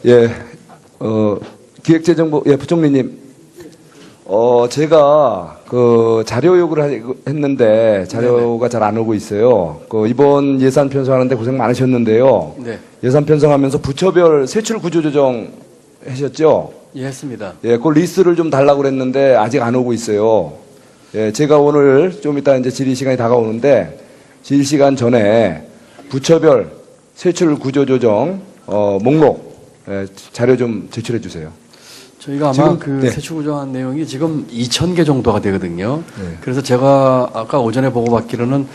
예, 기획재정부, 예, 부총리님. 제가 그 자료 요구를 했는데 자료가 잘 안 오고 있어요. 이번 예산 편성하는데 고생 많으셨는데요. 네. 예산 편성하면서 부처별 세출 구조 조정 하셨죠? 예, 했습니다. 예, 그 리스트를 좀 달라고 그랬는데 아직 안 오고 있어요. 예, 제가 오늘 좀 이따 이제 질의 시간이 다가오는데 질의 시간 전에 부처별 세출 구조 조정 목록 자료 좀 제출해 주세요. 저희가 아마 지금, 그 네. 세출 구조한 내용이 지금 2,000개 정도가 되거든요. 네. 그래서 제가 아까 오전에 보고받기로는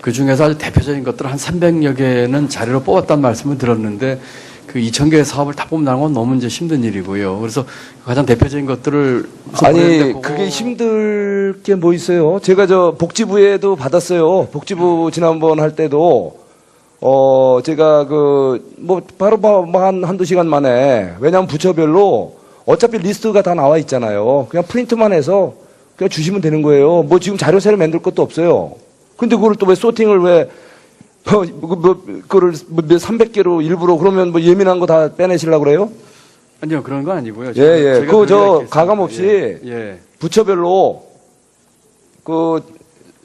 그 중에서 아주 대표적인 것들 한 300여 개는 자료로 뽑았다는 말씀을 들었는데 그 2,000개의 사업을 다 뽑는다는 건 너무 이제 힘든 일이고요. 그래서 가장 대표적인 것들을 아니 그게 힘들 게 뭐 있어요? 제가 저 복지부에도 받았어요. 복지부 지난번 할 때도 제가 뭐 바로 한두 시간 만에 왜냐하면 부처별로 어차피 리스트가 다 나와 있잖아요. 그냥 프린트만 해서 그냥 주시면 되는 거예요. 뭐 지금 자료 새로 만들 것도 없어요. 근데 그걸 또 왜 소팅을 왜 그거를 300개로 일부러 그러면 뭐 예민한 거 다 빼내시려고 그래요? 아니요, 그런 건 아니고요. 예. 제가 저 가감 없이 예. 부처별로 그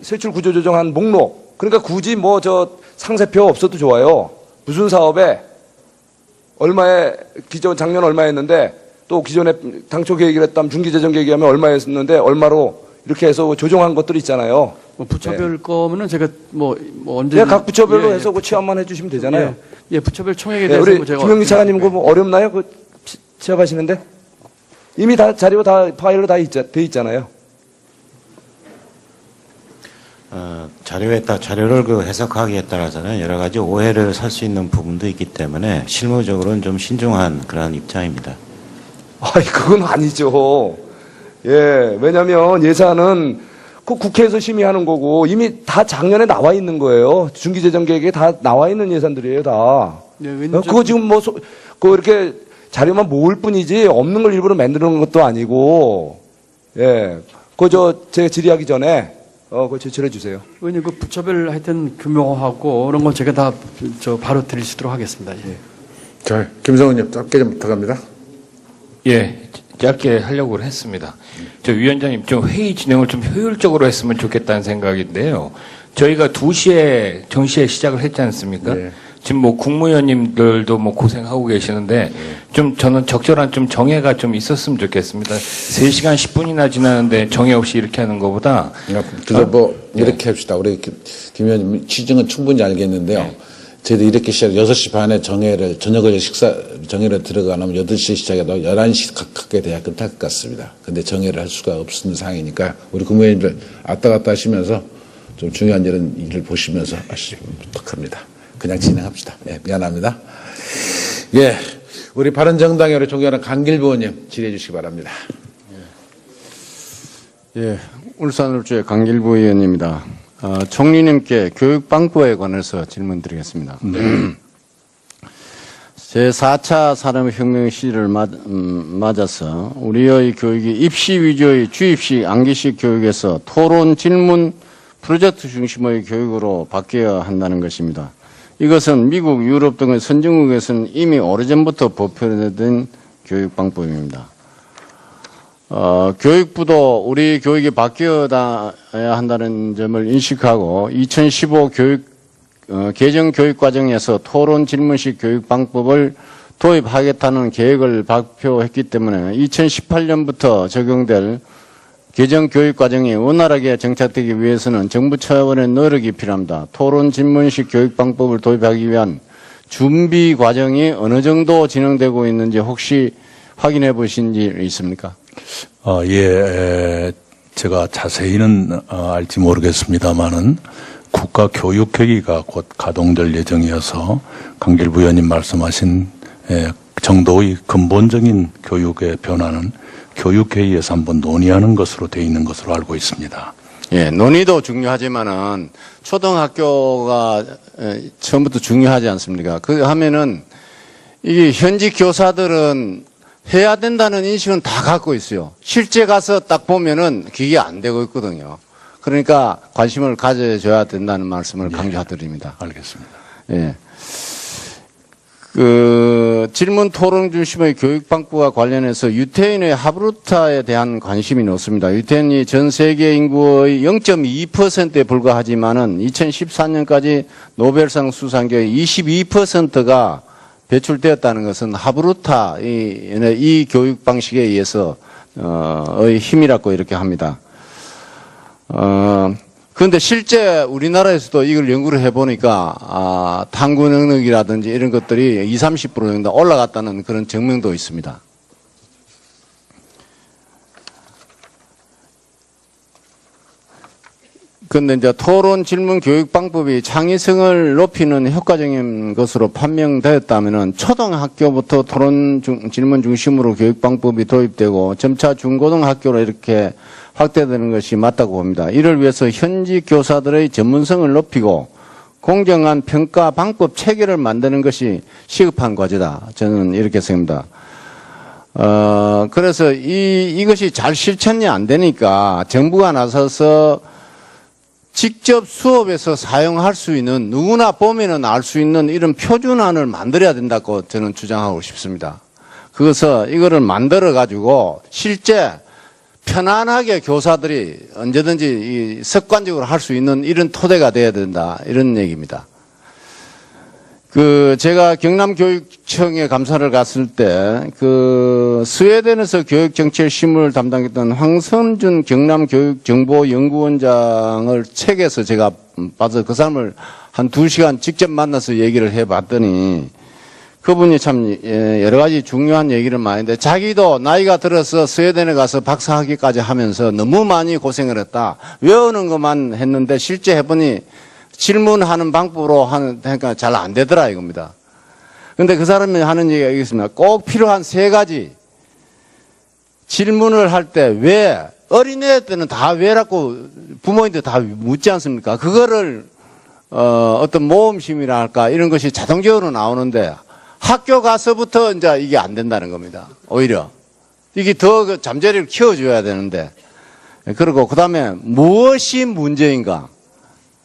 세출 구조 조정한 목록. 그러니까 굳이 뭐 저 상세표 없어도 좋아요. 무슨 사업에 얼마에 작년 얼마였는데 또 기존에 당초 계획을 했다면 중기재정 계획하면 얼마였는데 얼마로 이렇게 해서 조정한 것들 있잖아요. 뭐 부처별 거면은 제가 뭐 언제 그냥 각 부처별로 해서 그 취합만 해주시면 되잖아요. 예, 부처별 총액에 예, 대해서 우리 뭐 제가 김영미 차관님 그거 뭐 어렵나요? 그 취합하시는데 이미 다 자료 다 파일로 다 돼 있잖아요. 자료를 그 해석하기에 따라서는 여러 가지 오해를 살 수 있는 부분도 있기 때문에 실무적으로는 좀 신중한 그런 입장입니다. 아이, 그건 아니죠. 예, 왜냐면 예산은 그 국회에서 심의하는 거고 이미 다 작년에 나와 있는 거예요. 중기재정 계획에 다 나와 있는 예산들이에요, 다. 네, 그거 지금 뭐, 이렇게 자료만 모을 뿐이지 없는 걸 일부러 만드는 것도 아니고, 예. 제가 질의하기 전에, 그거 제출해 주세요. 의원님, 그 부처별 하여튼 규모하고 이런 건 제가 다 바로 드릴 수 있도록 하겠습니다. 예. 자, 김성은님 짧게 좀 부탁합니다. 예, 짧게 하려고 했습니다. 저 위원장님 좀 회의 진행을 좀 효율적으로 했으면 좋겠다는 생각인데요. 저희가 2시에 정시에 시작을 했지 않습니까? 네. 지금 뭐 국무위원님들도 뭐 고생하고 계시는데 좀 저는 적절한 좀 정해가 좀 있었으면 좋겠습니다. 3시간 10분이나 지나는데 정해 없이 이렇게 하는 것보다. 그래서 이렇게 합시다. 우리 김 의원님 취지는 충분히 알겠는데요. 네. 저희도 이렇게 시작 6시 반에 정해를 정해를 들어가면 8시에 시작해도 11시 가깝게 돼야 끝날 것 같습니다. 근데 정해를 할 수가 없는 상황이니까 우리 국무위원님들 왔다 갔다 하시면서 좀 중요한 일을 보시면서 하시면 부탁합니다. 그냥 진행합시다. 예, 미안합니다. 예, 우리 바른정당의 우리 존경하는 강길부 의원님 질의해 주시기 바랍니다. 예, 울산울주의 강길부 의원입니다. 총리님께 교육방법에 관해서 질문드리겠습니다. 제4차 산업혁명 시대를 맞아서 우리의 교육이 입시 위주의 주입식, 암기식 교육에서 토론, 질문, 프로젝트 중심의 교육으로 바뀌어야 한다는 것입니다. 이것은 미국, 유럽 등의 선진국에서는 이미 오래전부터 보편화된 교육방법입니다. 교육부도 우리 교육이 바뀌어야 한다는 점을 인식하고 2015 개정 교육과정에서 토론 질문식 교육 방법을 도입하겠다는 계획을 발표했기 때문에 2018년부터 적용될 개정 교육과정이 원활하게 정착되기 위해서는 정부 차원의 노력이 필요합니다. 토론 질문식 교육 방법을 도입하기 위한 준비 과정이 어느 정도 진행되고 있는지 혹시 확인해 보신 지 있습니까? 예, 제가 자세히는 알지 모르겠습니다만은 국가교육회의가 곧 가동될 예정이어서 강길부 의원님 말씀하신 정도의 근본적인 교육의 변화는 교육회의에서 한번 논의하는 것으로 되어 있는 것으로 알고 있습니다. 예, 논의도 중요하지만은 초등학교가 처음부터 중요하지 않습니까? 그 하면은 이게 현직 교사들은 해야 된다는 인식은 다 갖고 있어요. 실제 가서 딱 보면은 그게 안 되고 있거든요. 그러니까 관심을 가져줘야 된다는 말씀을 강조드립니다. 알겠습니다. 예. 그 질문 토론 중심의 교육 방법과 관련해서 유태인의 하브루타에 대한 관심이 높습니다. 유태인이 전 세계 인구의 0.2%에 불과하지만은 2014년까지 노벨상 수상자의 22%가 배출되었다는 것은 하브루타 이 교육 방식에 의해서 의 힘이라고 이렇게 합니다. 그런데 실제 우리나라에서도 이걸 연구를 해보니까 탐구 능력이라든지 이런 것들이 20, 30% 정도 올라갔다는 그런 증명도 있습니다. 그런데 이제 토론 질문 교육 방법이 창의성을 높이는 효과적인 것으로 판명되었다면은 초등학교부터 토론 질문 중심으로 교육 방법이 도입되고 점차 중고등학교로 이렇게 확대되는 것이 맞다고 봅니다. 이를 위해서 현직 교사들의 전문성을 높이고 공정한 평가 방법 체계를 만드는 것이 시급한 과제다. 저는 이렇게 생각합니다. 그래서 이것이 잘 실천이 안 되니까 정부가 나서서 직접 수업에서 사용할 수 있는 누구나 보면은 알 수 있는 이런 표준안을 만들어야 된다고 저는 주장하고 싶습니다. 그래서 이거를 만들어 가지고 실제 편안하게 교사들이 언제든지 습관적으로 할 수 있는 이런 토대가 돼야 된다. 이런 얘기입니다. 제가 경남교육청에 감사를 갔을 때, 스웨덴에서 교육정책 실무를 담당했던 황선준 경남교육정보연구원장을 책에서 제가 봐서 그 사람을 한 2시간 직접 만나서 얘기를 해 봤더니, 그분이 참 여러 가지 중요한 얘기를 많이 했는데 자기도 나이가 들어서 스웨덴에 가서 박사학위까지 하면서 너무 많이 고생을 했다. 외우는 것만 했는데 실제 해보니 질문하는 방법으로 하니까 잘 안 되더라 이겁니다. 그런데 그 사람이 하는 얘기가 있습니다. 꼭 필요한 3가지. 질문을 할 때 왜, 어린애 때는 다 왜라고 부모님들 다 묻지 않습니까? 그거를 어떤 모험심이라 할까 이런 것이 자동적으로 나오는데 학교 가서부터 이제 이게 안 된다는 겁니다. 오히려. 이게 더 잠재력을 키워줘야 되는데. 그리고 그 다음에 무엇이 문제인가?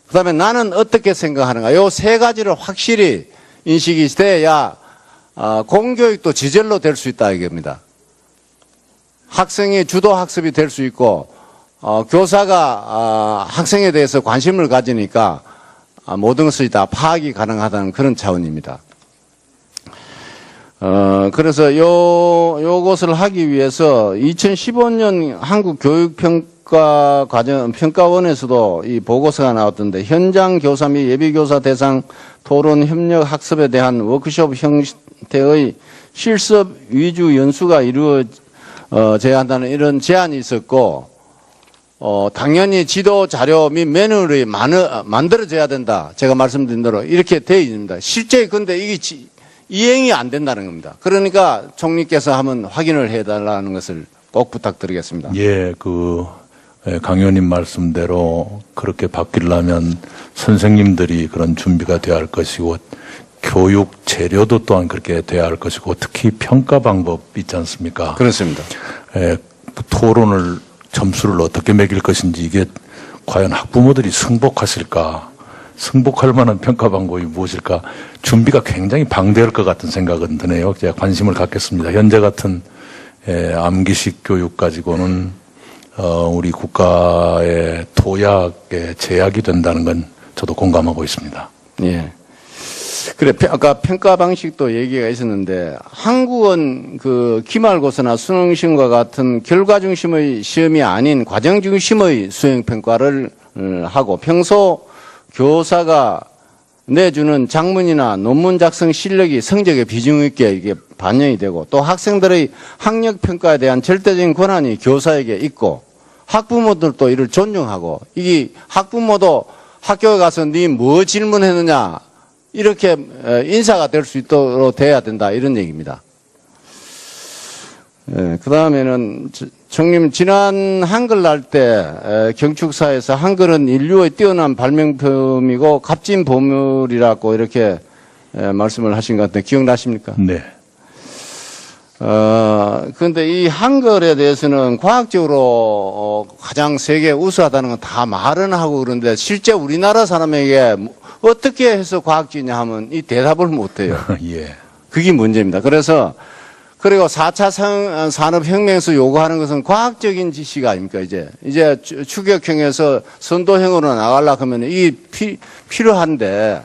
그 다음에 나는 어떻게 생각하는가? 요 3가지를 확실히 인식이 돼야 공교육도 지절로 될 수 있다 이겁니다. 학생이 주도 학습이 될 수 있고 교사가 학생에 대해서 관심을 가지니까 모든 것이 다 파악이 가능하다는 그런 차원입니다. 그래서 요것을 하기 위해서 2015년 한국교육평가원에서도 이 보고서가 나왔던데 현장 교사 및 예비교사 대상 토론 협력 학습에 대한 워크숍 형태의 실습 위주 연수가 이루어져야 한다는 이런 제안이 있었고, 당연히 지도 자료 및 매뉴얼이 만들어져야 된다. 제가 말씀드린 대로 이렇게 되어 있습니다. 실제 근데 이게 이행이 안 된다는 겁니다. 그러니까 총리께서 한번 확인을 해달라는 것을 꼭 부탁드리겠습니다. 예, 강 의원님 말씀대로 그렇게 바뀌려면 선생님들이 그런 준비가 돼야 할 것이고 교육 재료도 또한 그렇게 돼야 할 것이고 특히 평가 방법 있지 않습니까? 그렇습니다. 토론을 점수를 어떻게 매길 것인지 이게 과연 학부모들이 승복하실까? 승복할 만한 평가 방법이 무엇일까? 준비가 굉장히 방대할 것 같은 생각은 드네요. 제가 관심을 갖겠습니다. 현재 같은 암기식 교육 가지고는 우리 국가의 도약에 제약이 된다는 건 저도 공감하고 있습니다. 예. 그래, 아까 평가 방식도 얘기가 있었는데, 한국은 기말고사나 수능시험과 같은 결과 중심의 시험이 아닌 과정 중심의 수행평가를 하고, 평소 교사가 내주는 작문이나 논문 작성 실력이 성적에 비중 있게 이게 반영이 되고, 또 학생들의 학력 평가에 대한 절대적인 권한이 교사에게 있고, 학부모들도 이를 존중하고, 이게 학부모도 학교에 가서 네 뭐 질문했느냐 이렇게 인사가 될 수 있도록 돼야 된다 이런 얘기입니다. 그 다음에는 총님 지난 한글날 때 경축사에서 한글은 인류의 뛰어난 발명품이고 값진 보물이라고 이렇게 말씀을 하신 것 같은데 기억나십니까? 네. 그런데 이 한글에 대해서는 과학적으로 가장 세계 우수하다는 건 다 말은 하고 그러는데 실제 우리나라 사람에게 어떻게 해서 과학적이냐 하면 이 대답을 못 해요. 예. 그게 문제입니다. 그래서 그리고 4차 산업혁명에서 요구하는 것은 과학적인 지식 아닙니까, 이제 추격형에서 선도형으로 나가려고 하면 이게 필요한데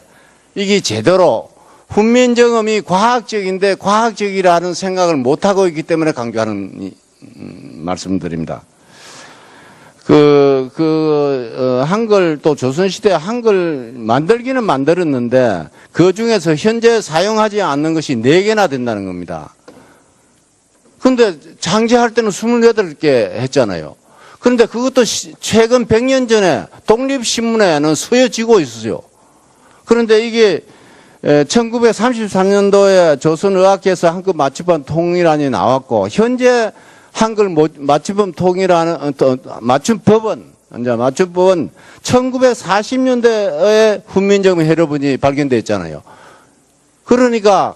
이게 제대로 훈민정음이 과학적인데 과학적이라는 생각을 못하고 있기 때문에 강조하는 말씀드립니다. 한글 또 조선시대 한글 만들기는 만들었는데 그 중에서 현재 사용하지 않는 것이 4개나 된다는 겁니다. 근데 장제할 때는 28개 했잖아요. 그런데 그것도 최근 100년 전에 독립신문에는 쓰여지고 있어요. 그런데 이게 1933년도에 조선의학회에서 한글 맞춤법 통일안이 나왔고 현재 한글 맞춤법 통일안은 맞춤법은 1940년대에 훈민정음 해로분이 발견되어 있잖아요. 그러니까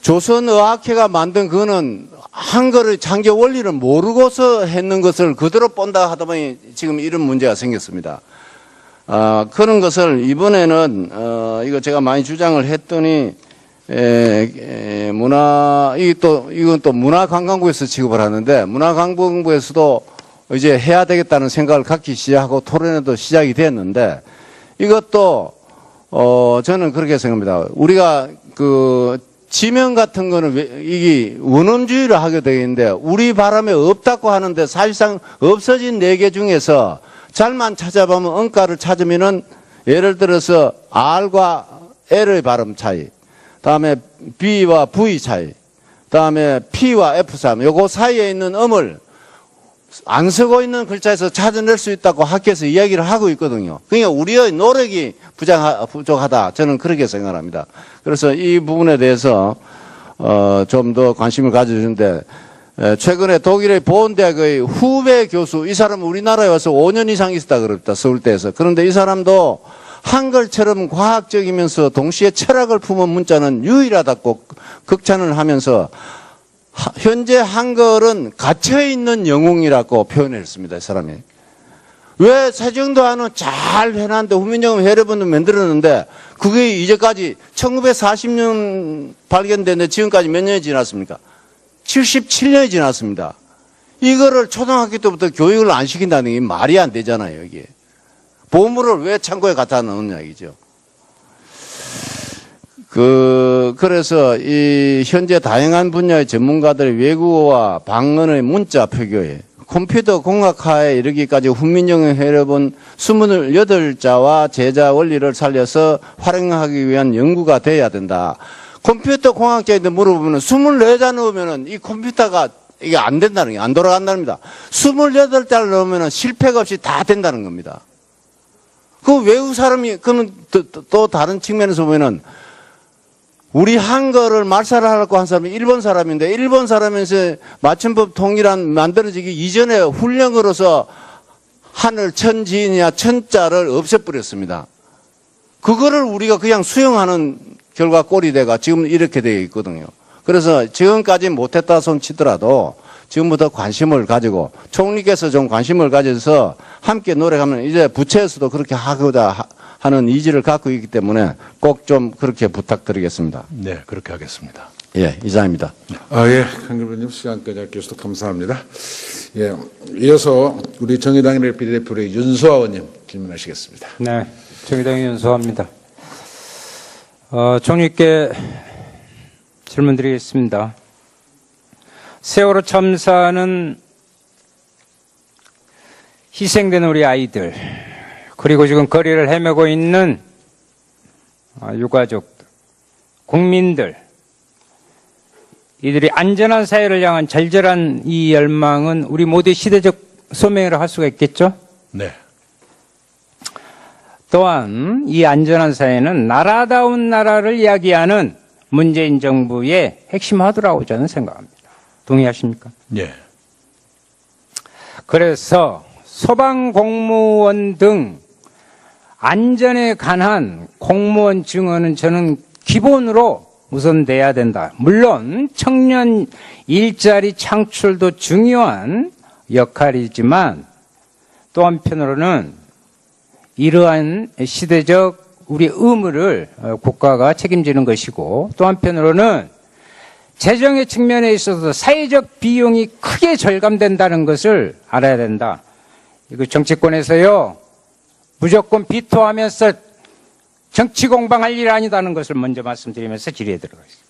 조선의학회가 만든 그거는 한글의 창조 원리를 모르고서 했는 것을 그대로 본다 하다 보니 지금 이런 문제가 생겼습니다. 그런 것을 이번에는 이거 제가 많이 주장을 했더니 이건 또 문화관광부에서 취급을 하는데 문화관광부에서도 이제 해야 되겠다는 생각을 갖기 시작하고 토론회도 시작이 됐는데 이것도 저는 그렇게 생각합니다. 우리가 지명 같은 거는 이게 원음주의를 하게 되겠는데 우리 바람에 없다고 하는데 사실상 없어진 4개 중에서 잘만 찾아보면 언가를 찾으면은 예를 들어서 R과 L의 발음 차이, 다음에 B와 V 차이, 다음에 P와 F 차이, 요거 사이에 있는 음을 안 쓰고 있는 글자에서 찾아낼 수 있다고 학교에서 이야기를 하고 있거든요. 그러니까 우리의 노력이 부족하다. 저는 그렇게 생각합니다. 그래서 이 부분에 대해서 좀 더 관심을 가져주는데 최근에 독일의 보온대학의 후배 교수, 이 사람은 우리나라에 와서 5년 이상 있었다 그럽니다. 서울대에서. 그런데 이 사람도 한글처럼 과학적이면서 동시에 철학을 품은 문자는 유일하다고 극찬을 하면서 현재 한글은 갇혀있는 영웅이라고 표현했습니다. 이 사람이. 왜 세종도안은 잘 해놨는데 훈민정음 해례본도 만들었는데 그게 이제까지 1940년 발견됐는데 지금까지 몇 년이 지났습니까? 77년이 지났습니다. 이거를 초등학교 때부터 교육을 안 시킨다는 게 말이 안 되잖아요. 이게. 보물을 왜 창고에 갖다 놓느냐 이죠. 그래서 이 현재 다양한 분야의 전문가들의 외국어와 방언의 문자 표기에 컴퓨터 공학화에 이르기까지 훈민정음 해례본 28자와 제자 원리를 살려서 활용하기 위한 연구가 돼야 된다. 컴퓨터 공학자한테 물어보면 24자 넣으면은 이 컴퓨터가 이게 안 된다는 게 안 돌아간다는 겁니다. 28자를 넣으면은 실패가 없이 다 된다는 겁니다. 그 외국 사람이 그는 또 다른 측면에서 보면은 우리 한글을 말살을 하려고 한 사람이 일본 사람인데 일본 사람에서 맞춤법 통일안 만들어지기 이전에 훈령으로서 하늘 천지냐 천자를 없애버렸습니다. 그거를 우리가 그냥 수용하는 결과 꼴이 돼가 지금 이렇게 되어 있거든요. 그래서 지금까지 못했다 손 치더라도 지금부터 관심을 가지고 총리께서 좀 관심을 가져서 함께 노력하면 이제 부처에서도 그렇게 하고자 하는 의지를 갖고 있기 때문에 꼭 좀 그렇게 부탁드리겠습니다. 네, 그렇게 하겠습니다. 예, 이상입니다. 예, 강길부님 시간까지 아껴주셔서 감사합니다. 예, 이어서 우리 정의당의 비례대표 윤소아 의원님 질문하시겠습니다. 네, 정의당의 윤소아입니다. 총리께 질문드리겠습니다. 세월호 참사는 희생된 우리 아이들, 그리고 지금 거리를 헤매고 있는 유가족들, 국민들, 이들이 안전한 사회를 향한 절절한 이 열망은 우리 모두의 시대적 소명이라고 할 수가 있겠죠? 네. 또한 이 안전한 사회는 나라다운 나라를 이야기하는 문재인 정부의 핵심 화두라고 저는 생각합니다. 동의하십니까? 예. 그래서 소방공무원 등 안전에 관한 공무원 증언은 저는 기본으로 우선 돼야 된다. 물론 청년 일자리 창출도 중요한 역할이지만 또 한편으로는 이러한 시대적 우리 의무를 국가가 책임지는 것이고 또 한편으로는 재정의 측면에 있어서 사회적 비용이 크게 절감된다는 것을 알아야 된다. 이거 정치권에서요, 무조건 비토하면서 정치 공방할 일 아니다는 것을 먼저 말씀드리면서 질의에 들어가겠습니다.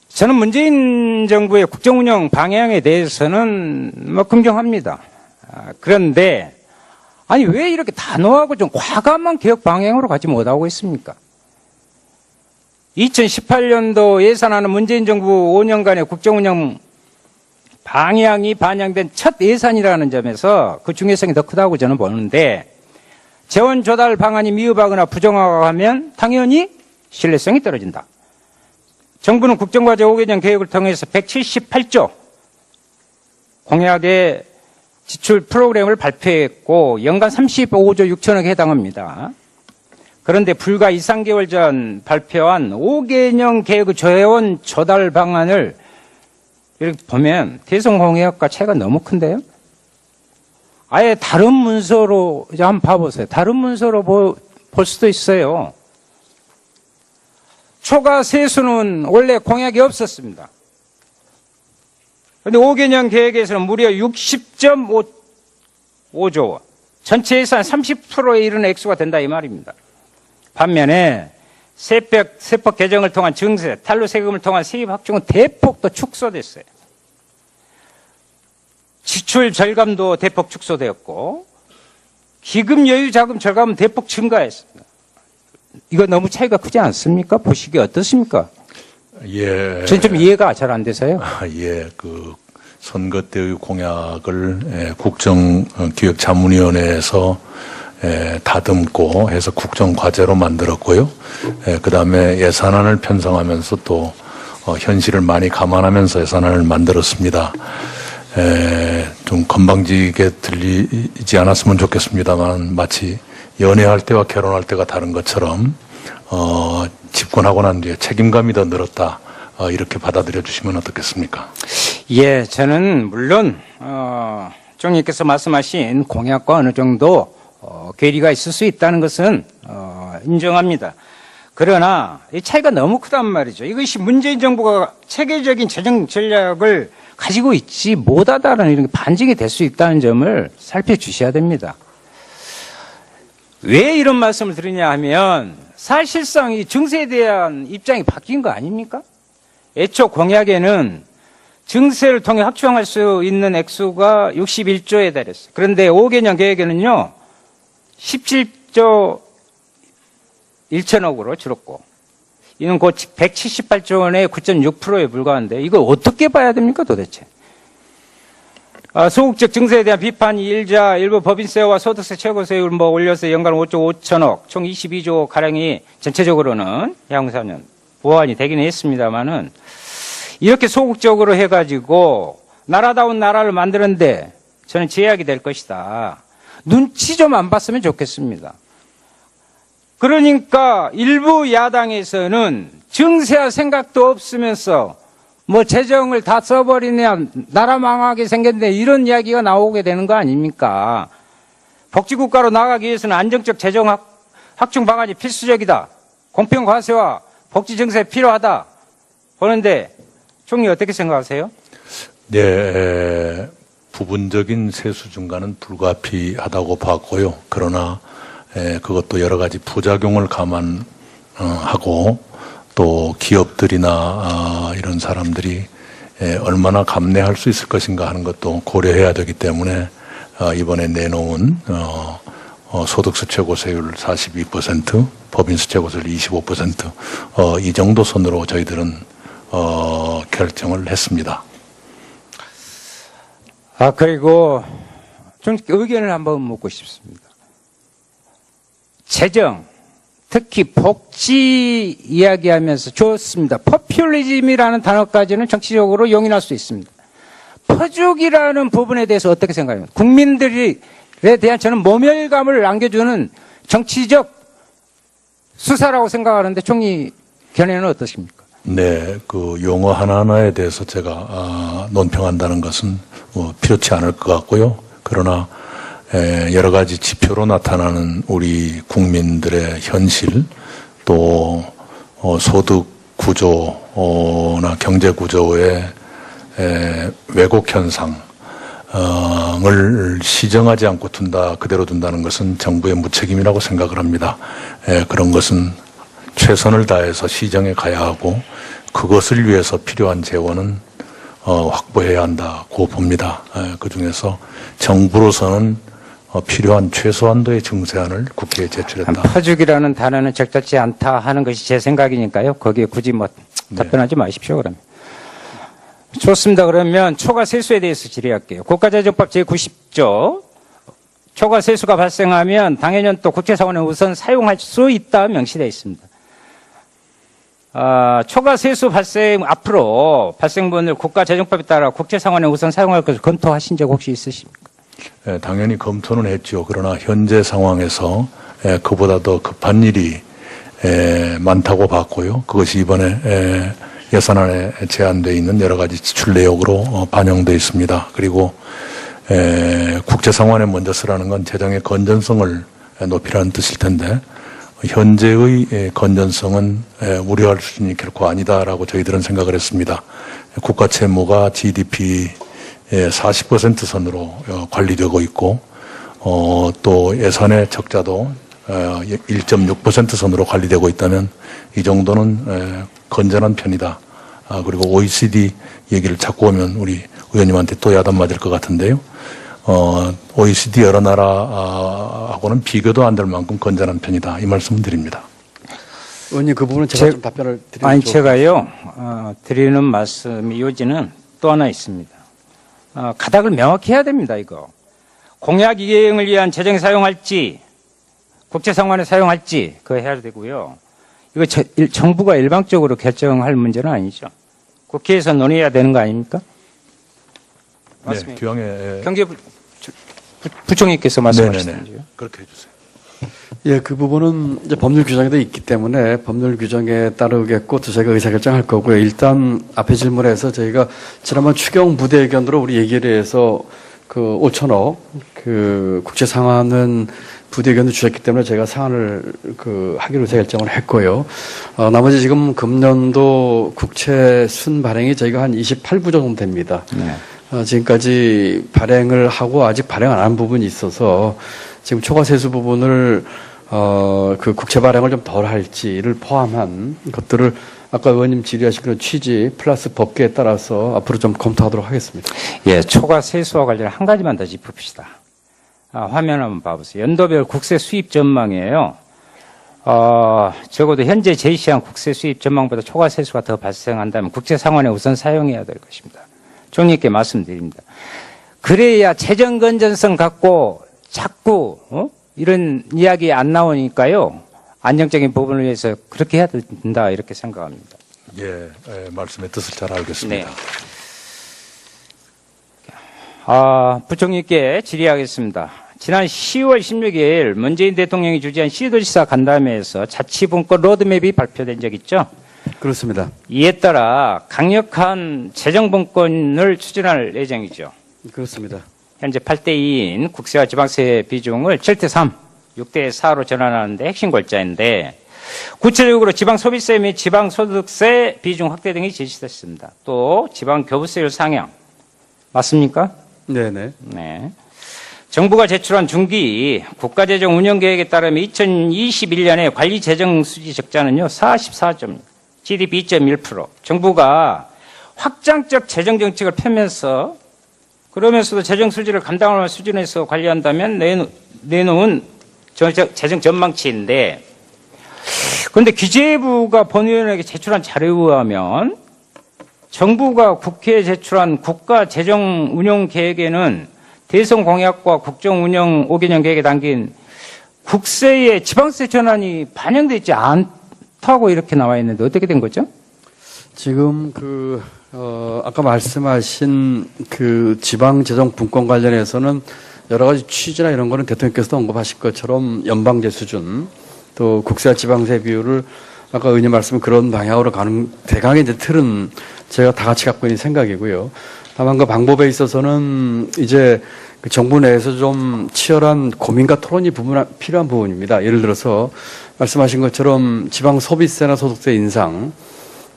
저는 문재인 정부의 국정운영 방향에 대해서는 긍정합니다. 그런데 아니 왜 이렇게 단호하고 좀 과감한 개혁 방향으로 가지 못하고 있습니까? 2018년도 예산안은 문재인 정부 5년간의 국정운영 방향이 반영된 첫 예산이라는 점에서 그 중요성이 더 크다고 저는 보는데, 재원 조달 방안이 미흡하거나 부정하면 당연히 신뢰성이 떨어진다. 정부는 국정과제 5개년 계획을 통해서 178조 공약의 지출 프로그램을 발표했고 연간 35조 6천억에 해당합니다. 그런데 불과 2, 3개월 전 발표한 5개년 계획의 재원 조달 방안을 이렇게 보면 대선 공약과 차이가 너무 큰데요. 아예 다른 문서로 이제 한번 봐보세요. 다른 문서로 볼 수도 있어요. 초과 세수는 원래 공약이 없었습니다. 그런데 5개년 계획에서는 무려 60.5조 원, 전체 예산 30%에 이르는 액수가 된다 이 말입니다. 반면에 세법 개정을 통한 증세, 탈루 세금을 통한 세입 확충은 대폭 더 축소됐어요. 지출 절감도 대폭 축소되었고 기금 여유 자금 절감은 대폭 증가했습니다. 이거 너무 차이가 크지 않습니까? 보시기에 어떻습니까? 예. 저는 좀 이해가 잘 안 돼서요. 예, 그 선거 때의 공약을 국정기획자문위원회에서 다듬고 해서 국정과제로 만들었고요. 그 다음에 예산안을 편성하면서 또 현실을 많이 감안하면서 예산안을 만들었습니다. 좀 건방지게 들리지 않았으면 좋겠습니다만 마치 연애할 때와 결혼할 때가 다른 것처럼 집권하고 난 뒤에 책임감이 더 늘었다. 이렇게 받아들여 주시면 어떻겠습니까? 예, 저는 물론 총리께서 말씀하신 공약과 어느 정도 괴리가 있을 수 있다는 것은 인정합니다. 그러나 이 차이가 너무 크단 말이죠. 이것이 문재인 정부가 체계적인 재정 전략을 가지고 있지 못하다는 이런 반증이 될 수 있다는 점을 살펴주셔야 됩니다. 왜 이런 말씀을 드리냐 하면 사실상 이 증세에 대한 입장이 바뀐 거 아닙니까? 애초 공약에는 증세를 통해 확충할 수 있는 액수가 61조에 달했어요. 그런데 5개년 계획에는요 17조 1천억으로 줄었고 이는 곧 178조 원의 9.6%에 불과한데 이거 어떻게 봐야 됩니까 도대체? 소극적 증세에 대한 비판이 일자 일부 법인세와 소득세 최고세율을 올려서 연간 5조 5천억 총 22조 가량이 전체적으로는 향후사년 보완이 되긴 했습니다만은 이렇게 소극적으로 해가지고 나라다운 나라를 만드는데 저는 제약이 될 것이다. 눈치 좀 안 봤으면 좋겠습니다. 그러니까 일부 야당에서는 증세할 생각도 없으면서 재정을 다 써버리냐 나라 망하게 생겼네 이런 이야기가 나오게 되는 거 아닙니까? 복지국가로 나가기 위해서는 안정적 재정 확충 방안이 필수적이다. 공평 과세와 복지 증세 필요하다. 보는데 총리 어떻게 생각하세요? 네, 부분적인 세수 증가는 불가피하다고 봤고요. 그러나 그것도 여러 가지 부작용을 감안하고 또 기업들이나 이런 사람들이 얼마나 감내할 수 있을 것인가 하는 것도 고려해야 되기 때문에 이번에 내놓은 소득세 최고세율 42%, 법인세 최고세율 25% 이 정도 선으로 저희들은 결정을 했습니다. 그리고 좀 의견을 한번 묻고 싶습니다. 재정, 특히 복지 이야기하면서 좋습니다. 포퓰리즘이라는 단어까지는 정치적으로 용인할 수 있습니다. 퍼주기라는 부분에 대해서 어떻게 생각합니까? 국민들에 대한 저는 모멸감을 안겨주는 정치적 수사라고 생각하는데 총리 견해는 어떠십니까? 네, 그 용어 하나하나에 대해서 제가 논평한다는 것은 필요치 않을 것 같고요. 그러나 여러 가지 지표로 나타나는 우리 국민들의 현실 또 소득 구조나 경제 구조의 왜곡 현상을 시정하지 않고 그대로 둔다는 것은 정부의 무책임이라고 생각을 합니다. 그런 것은 최선을 다해서 시정해 가야 하고 그것을 위해서 필요한 재원은 확보해야 한다고 봅니다. 그중에서 정부로서는 필요한 최소한도의 증세안을 국회에 제출했다. 퍼주기라는 단어는 적절치 않다 하는 것이 제 생각이니까요. 거기에 굳이 뭐 답변하지 마십시오. 그러면. 좋습니다. 그러면 초과 세수에 대해서 질의할게요. 국가재정법 제90조 초과 세수가 발생하면 당해년 또 국채상환에 우선 사용할 수 있다 명시되어 있습니다. 초과 세수 발생 앞으로 발생분을 국가재정법에 따라 국채상환에 우선 사용할 것을 검토하신 적 혹시 있으십니까? 당연히 검토는 했죠. 그러나 현재 상황에서 그보다 더 급한 일이 많다고 봤고요. 그것이 이번에 예산안에 제안되어 있는 여러 가지 지출 내역으로 반영되어 있습니다. 그리고 국채상환에 먼저 쓰라는 건 재정의 건전성을 높이라는 뜻일 텐데 현재의 건전성은 우려할 수준이 결코 아니다라고 저희들은 생각을 했습니다. 국가 채무가 GDP 40% 선으로 관리되고 있고 또 예산의 적자도 1.6% 선으로 관리되고 있다면 이 정도는 건전한 편이다. 그리고 OECD 얘기를 자꾸 하면 우리 의원님한테 또 야단 맞을 것 같은데요. OECD 여러 나라하고는 비교도 안 될 만큼 건전한 편이다. 이 말씀을 드립니다. 의원님 그 부분은 제가 좀 답변을 드리죠. 아니 제가요 드리는 말씀의 요지는 또 하나 있습니다. 가닥을 명확히 해야 됩니다. 이거 공약 이행을 위한 재정 사용할지 국채상환에 사용할지 그거 해야 되고요. 이거 정부가 일방적으로 결정할 문제는 아니죠. 국회에서 논의해야 되는 거 아닙니까? 네, 기왕에 경제부총리께서 말씀하시던지요. 그렇게 해주세요. 예, 그 부분은 이제 법률 규정에도 있기 때문에 법률 규정에 따르겠고 또 저희가 의사결정할 거고요. 일단 앞에 질문에서 저희가 지난번 추경 부대 의견으로 우리 얘기를 해서 그 5천억 그 국채 상환은 부대 의견을 주셨기 때문에 제가 상환을 하기로 의사결정을 했고요. 나머지 지금 금년도 국채 순 발행이 저희가 한 28구 정도 됩니다. 네. 지금까지 발행을 하고 아직 발행 안 한 부분이 있어서 지금 초과 세수 부분을 그 국채 발행을 좀 덜 할지를 포함한 것들을 아까 의원님 질의하신 그런 취지 플러스 법규에 따라서 앞으로 좀 검토하도록 하겠습니다. 예, 초과 세수와 관련 한 가지만 더 짚읍시다. 화면 한번 봐보세요. 연도별 국세 수입 전망이에요. 적어도 현재 제시한 국세 수입 전망보다 초과 세수가 더 발생한다면 국채 상환에 우선 사용해야 될 것입니다. 총리께 말씀드립니다. 그래야 재정 건전성 갖고 자꾸 이런 이야기 안 나오니까요. 안정적인 부분을 위해서 그렇게 해야 된다 이렇게 생각합니다. 예, 말씀의 뜻을 잘 알겠습니다. 네. 부총리께 질의하겠습니다. 지난 10월 16일 문재인 대통령이 주재한 시도지사 간담회에서 자치분권 로드맵이 발표된 적 있죠? 그렇습니다. 이에 따라 강력한 재정분권을 추진할 예정이죠. 그렇습니다. 현재 8대2인 국세와 지방세 비중을 7대3, 6대4로 전환하는데 핵심 골자인데 구체적으로 지방소비세 및 지방소득세 비중 확대 등이 제시됐습니다. 또 지방교부세율 상향. 맞습니까? 네네. 네. 정부가 제출한 중기 국가재정 운영계획에 따르면 2021년에 관리재정수지 적자는요 44점, GDP 2.1%. 정부가 확장적 재정정책을 펴면서 그러면서도 재정수지를 감당할 수준에서 관리한다면 내놓은 재정 전망치인데 그런데 기재부가 본위원에게 제출한 자료에 의하면 정부가 국회에 제출한 국가재정운용계획에는 대선 공약과 국정운영 5개년 계획에 담긴 국세의 지방세 전환이 반영되어 있지 않다고 이렇게 나와 있는데 어떻게 된 거죠? 지금 아까 말씀하신 그 지방재정분권 관련해서는 여러 가지 취지나 이런 거는 대통령께서도 언급하실 것처럼 연방제 수준 또 국세와 지방세 비율을 아까 의원님 말씀 그런 방향으로 가는 대강의 이제 틀은 제가 다 같이 갖고 있는 생각이고요. 다만 그 방법에 있어서는 이제 그 정부 내에서 좀 치열한 고민과 토론이 필요한 부분입니다. 예를 들어서 말씀하신 것처럼 지방 소비세나 소득세 인상,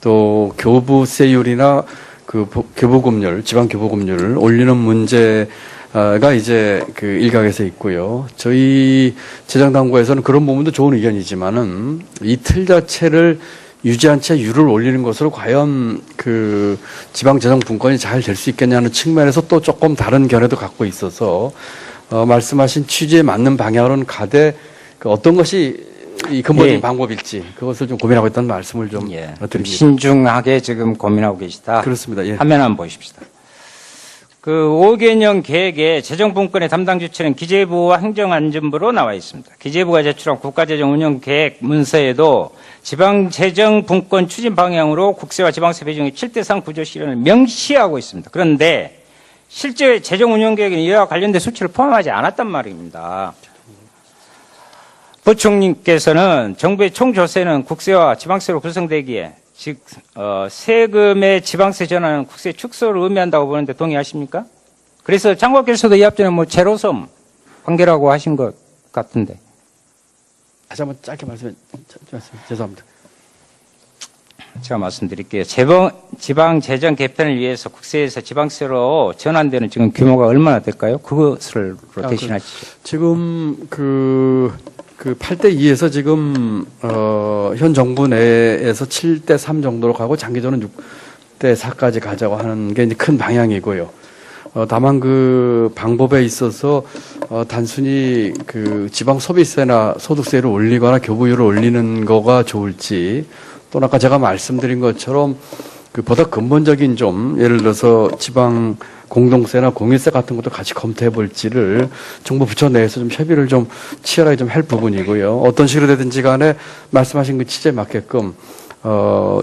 또 교부세율이나 그 교부금률, 지방 교부금률을 올리는 문제가 이제 그 일각에서 있고요. 저희 재정당국에서는 그런 부분도 좋은 의견이지만은 이 틀 자체를 유지한 채 율을 올리는 것으로 과연 그 지방 재정 분권이 잘 될 수 있겠냐는 측면에서 또 조금 다른 견해도 갖고 있어서 말씀하신 취지에 맞는 방향으로는 가되 그 어떤 것이 이 근본적인 예. 방법일지 그것을 좀 고민하고 있다는 말씀을 좀 드립니다. 신중하게 지금 고민하고 계시다. 그렇습니다. 예. 화면 한번 보십시다. 그 5개년 계획에 재정분권의 담당 주체는 기재부와 행정안전부로 나와 있습니다. 기재부가 제출한 국가재정운영계획 문서에도 지방재정분권 추진 방향으로 국세와 지방세 비중의 7대3 구조 실현을 명시하고 있습니다. 그런데 실제 재정운영계획에는 이와 관련된 수치를 포함하지 않았단 말입니다. 부총리께서는 정부의 총조세는 국세와 지방세로 구성되기에 즉 세금의 지방세 전환은 국세 축소를 의미한다고 보는데 동의하십니까? 그래서 장관께서도 이 앞전에 뭐 제로섬 관계라고 하신 것 같은데. 다시 한번 짧게 죄송합니다. 제가 말씀드릴게요. 지방 재정 개편을 위해서 국세에서 지방세로 전환되는 지금 규모가 얼마나 될까요? 그것을 대신하시죠. 지금 그 8대2에서 지금 현 정부 내에서 7대3 정도로 가고 장기적으로는 6대4까지 가자고 하는 게 이제 큰 방향이고요. 다만 그 방법에 있어서 단순히 그 지방 소비세나 소득세를 올리거나 교부율을 올리는 거가 좋을지, 또는 아까 제가 말씀드린 것처럼 그 보다 근본적인 좀 예를 들어서 지방 공동세나 공유세 같은 것도 같이 검토해 볼지를 정부 부처 내에서 좀 협의를 좀 치열하게 좀 할 부분이고요. 어떤 식으로 되든지 간에 말씀하신 그 취지에 맞게끔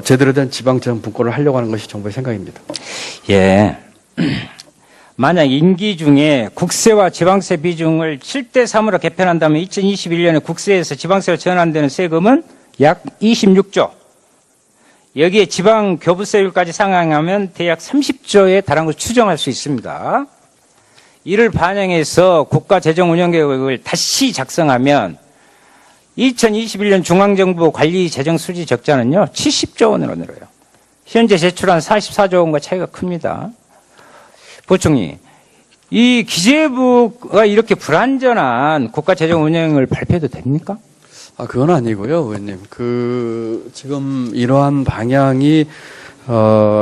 제대로 된 지방 재정 분권을 하려고 하는 것이 정부의 생각입니다. 예. 만약 임기 중에 국세와 지방세 비중을 7대3으로 개편한다면 2021년에 국세에서 지방세로 전환되는 세금은 약 26조. 여기에 지방 교부세율까지 상향하면 대략 30조에 달하는 것을 추정할 수 있습니다. 이를 반영해서 국가재정운영계획을 다시 작성하면 2021년 중앙정부 관리 재정 수지 적자는요 70조 원으로 늘어요. 현재 제출한 44조 원과 차이가 큽니다. 부총리, 이 기재부가 이렇게 불완전한 국가재정운영을 발표해도 됩니까? 그건 아니고요, 의원님. 지금 이러한 방향이,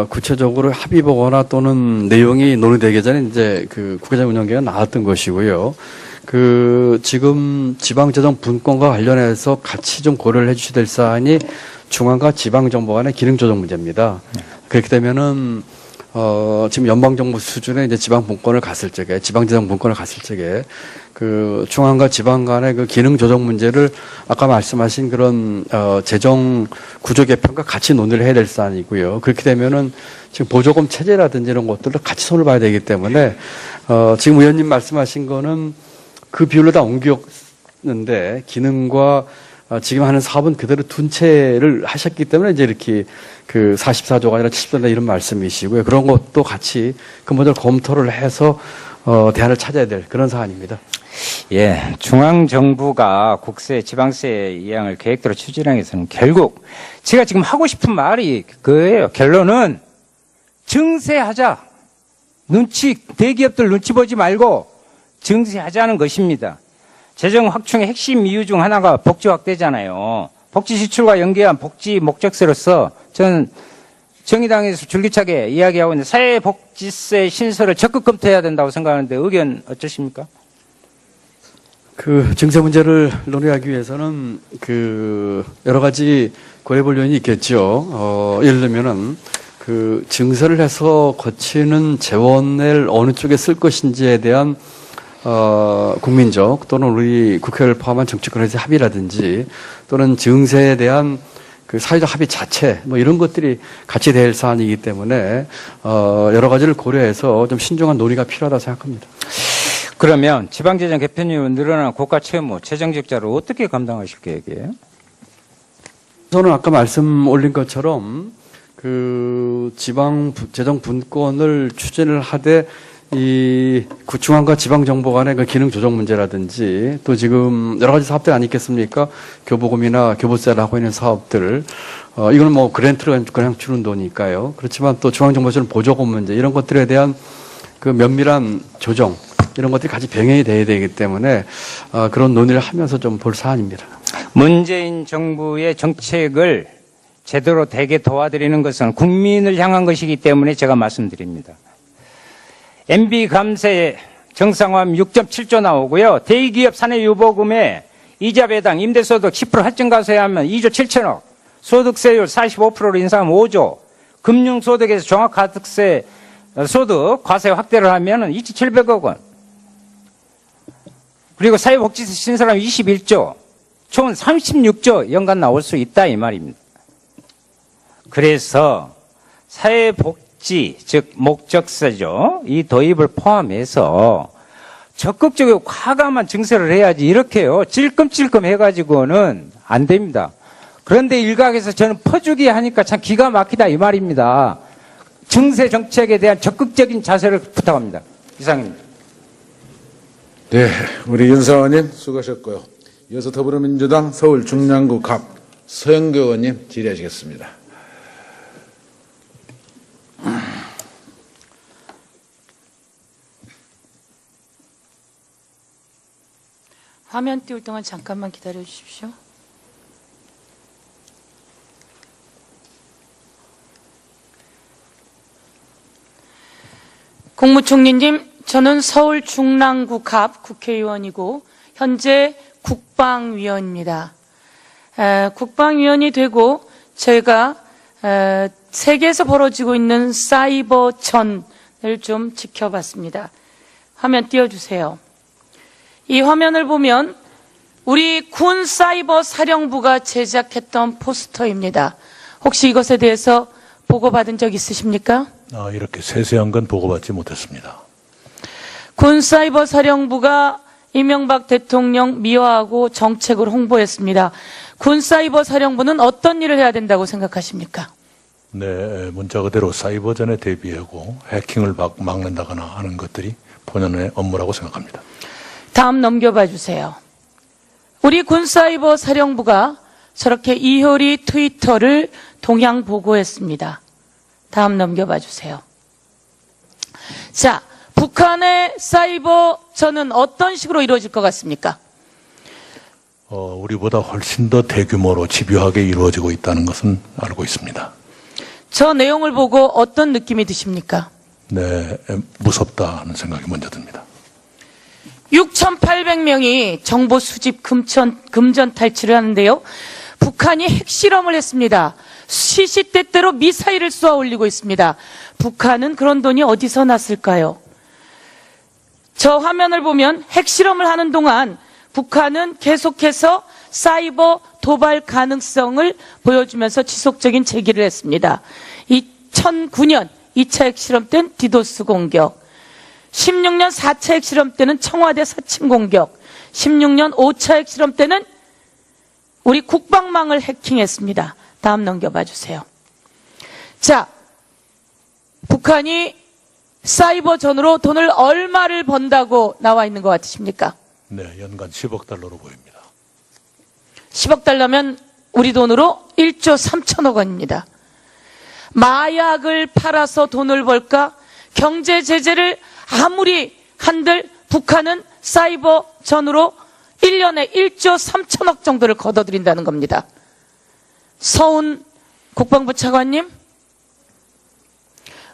구체적으로 합의 보거나 또는 내용이 논의되기 전에 이제 그 국가재정운영계획가 나왔던 것이고요. 지금 지방재정 분권과 관련해서 같이 좀 고려를 해 주셔야 될 사안이 중앙과 지방정부 간의 기능조정 문제입니다. 그렇게 되면은, 지금 연방정부 수준의 이제 지방분권을 갔을 적에, 지방재정 분권을 갔을 적에, 그 중앙과 지방 간의 그 기능 조정 문제를 아까 말씀하신 그런 재정 구조 개편과 같이 논의를 해야 될 사안이고요. 그렇게 되면은 지금 보조금 체제라든지 이런 것들도 같이 손을 봐야 되기 때문에 지금 의원님 말씀하신 거는 그 비율로 다 옮겼는데 기능과 지금 하는 사업은 그대로 둔 채를 하셨기 때문에 이제 이렇게 그 44조가 아니라 70조다 이런 말씀이시고요. 그런 것도 같이 근본적으로 검토를 해서 대안을 찾아야 될 그런 사안입니다. 예, 중앙정부가 국세, 지방세 이양을 계획대로 추진하기 위해서는 결국 제가 지금 하고 싶은 말이 그거예요. 결론은 증세하자. 대기업들 눈치 보지 말고 증세하자는 것입니다. 재정 확충의 핵심 이유 중 하나가 복지 확대잖아요. 복지 지출과 연계한 복지 목적세로서 저는 정의당에서 줄기차게 이야기하고 있는 사회복지세 신설을 적극 검토해야 된다고 생각하는데 의견 어떠십니까? 그 증세 문제를 논의하기 위해서는 그 여러 가지 고려볼 요인이 있겠죠. 예를 들면은 그 증세를 해서 거치는 재원을 어느 쪽에 쓸 것인지에 대한 국민적 또는 우리 국회를 포함한 정치권에서 합의라든지 또는 증세에 대한 그 사회적 합의 자체 뭐 이런 것들이 같이 될 사안이기 때문에 여러 가지를 고려해서 좀 신중한 논의가 필요하다고 생각합니다. 그러면 지방재정 개편 이후 늘어난 국가 채무, 재정 적자를 어떻게 감당하실 계획이에요? 저는 아까 말씀 올린 것처럼 그 지방 재정 분권을 추진을 하되 이 중앙과 지방 정부 간의 그 기능 조정 문제라든지 또 지금 여러 가지 사업들 아니겠습니까? 교보금이나 교보세를 하고 있는 사업들 이거는 뭐 그랜트로 그냥 주는 돈이니까요. 그렇지만 또 중앙정부에서는 보조금 문제 이런 것들에 대한 그 면밀한 조정 이런 것들이 같이 병행이 돼야 되기 때문에 그런 논의를 하면서 좀 볼 사안입니다. 문재인 정부의 정책을 제대로 되게 도와드리는 것은 국민을 향한 것이기 때문에 제가 말씀드립니다. MB 감세 정상화하면 6.7조 나오고요. 대기업 사내유보금에 이자 배당 임대소득 10% 할증 과세하면 2조 7천억, 소득세율 45%로 인상하면 5조, 금융소득에서 종합가득세 소득 과세 확대를 하면 2,700억 원, 그리고 사회복지세 신설하면 21조, 총 36조 연간 나올 수 있다 이 말입니다. 그래서 사회복지 즉 목적세죠. 이 도입을 포함해서 적극적으로 과감한 증세를 해야지 이렇게요 찔끔찔끔 해가지고는 안 됩니다. 그런데 일각에서 저는 퍼주기 하니까 참 기가 막히다 이 말입니다. 증세 정책에 대한 적극적인 자세를 부탁합니다. 이상입니다. 네, 우리 윤사원님 수고하셨고요. 이어서 더불어민주당 서울 중랑구 갑 서영교 의원님 질의하시겠습니다. 화면 띄울 동안 잠깐만 기다려 주십시오. 국무총리님, 저는 서울 중랑구 갑 국회의원이고 현재 국방위원입니다. 국방위원이 되고 제가 세계에서 벌어지고 있는 사이버전을 좀 지켜봤습니다. 화면 띄워주세요. 이 화면을 보면 우리 군 사이버 사령부가 제작했던 포스터입니다. 혹시 이것에 대해서 보고받은 적 있으십니까? 이렇게 세세한 건 보고받지 못했습니다. 군 사이버 사령부가 이명박 대통령 미화하고 정책을 홍보했습니다. 군 사이버 사령부는 어떤 일을 해야 된다고 생각하십니까? 네, 문자 그대로 사이버전에 대비하고 해킹을 막는다거나 하는 것들이 본연의 업무라고 생각합니다. 다음 넘겨봐 주세요. 우리 군 사이버 사령부가 저렇게 이효리 트위터를 동향 보고했습니다. 다음 넘겨봐 주세요. 자, 북한의 사이버전은 어떤 식으로 이루어질 것 같습니까? 우리보다 훨씬 더 대규모로 집요하게 이루어지고 있다는 것은 알고 있습니다. 저 내용을 보고 어떤 느낌이 드십니까? 네, 무섭다는 생각이 먼저 듭니다. 6,800명이 정보 수집 금전 탈취를 하는데요. 북한이 핵실험을 했습니다. 시시때때로 미사일을 쏘아 올리고 있습니다. 북한은 그런 돈이 어디서 났을까요? 저 화면을 보면 핵실험을 하는 동안 북한은 계속해서 사이버 도발 가능성을 보여주면서 지속적인 제기를 했습니다. 2009년 2차 핵실험 때는 디도스 공격, 16년 4차 핵실험 때는 청와대 사칭 공격, 16년 5차 핵실험 때는 우리 국방망을 해킹했습니다. 다음 넘겨봐 주세요. 자, 북한이 사이버전으로 돈을 얼마를 번다고 나와 있는 것 같으십니까? 네, 연간 10억 달러로 보입니다. 10억 달러면 우리 돈으로 1조 3천억 원입니다. 마약을 팔아서 돈을 벌까? 경제 제재를 아무리 한들 북한은 사이버전으로 1년에 1조 3천억 정도를 걷어들인다는 겁니다. 서훈 국방부 차관님,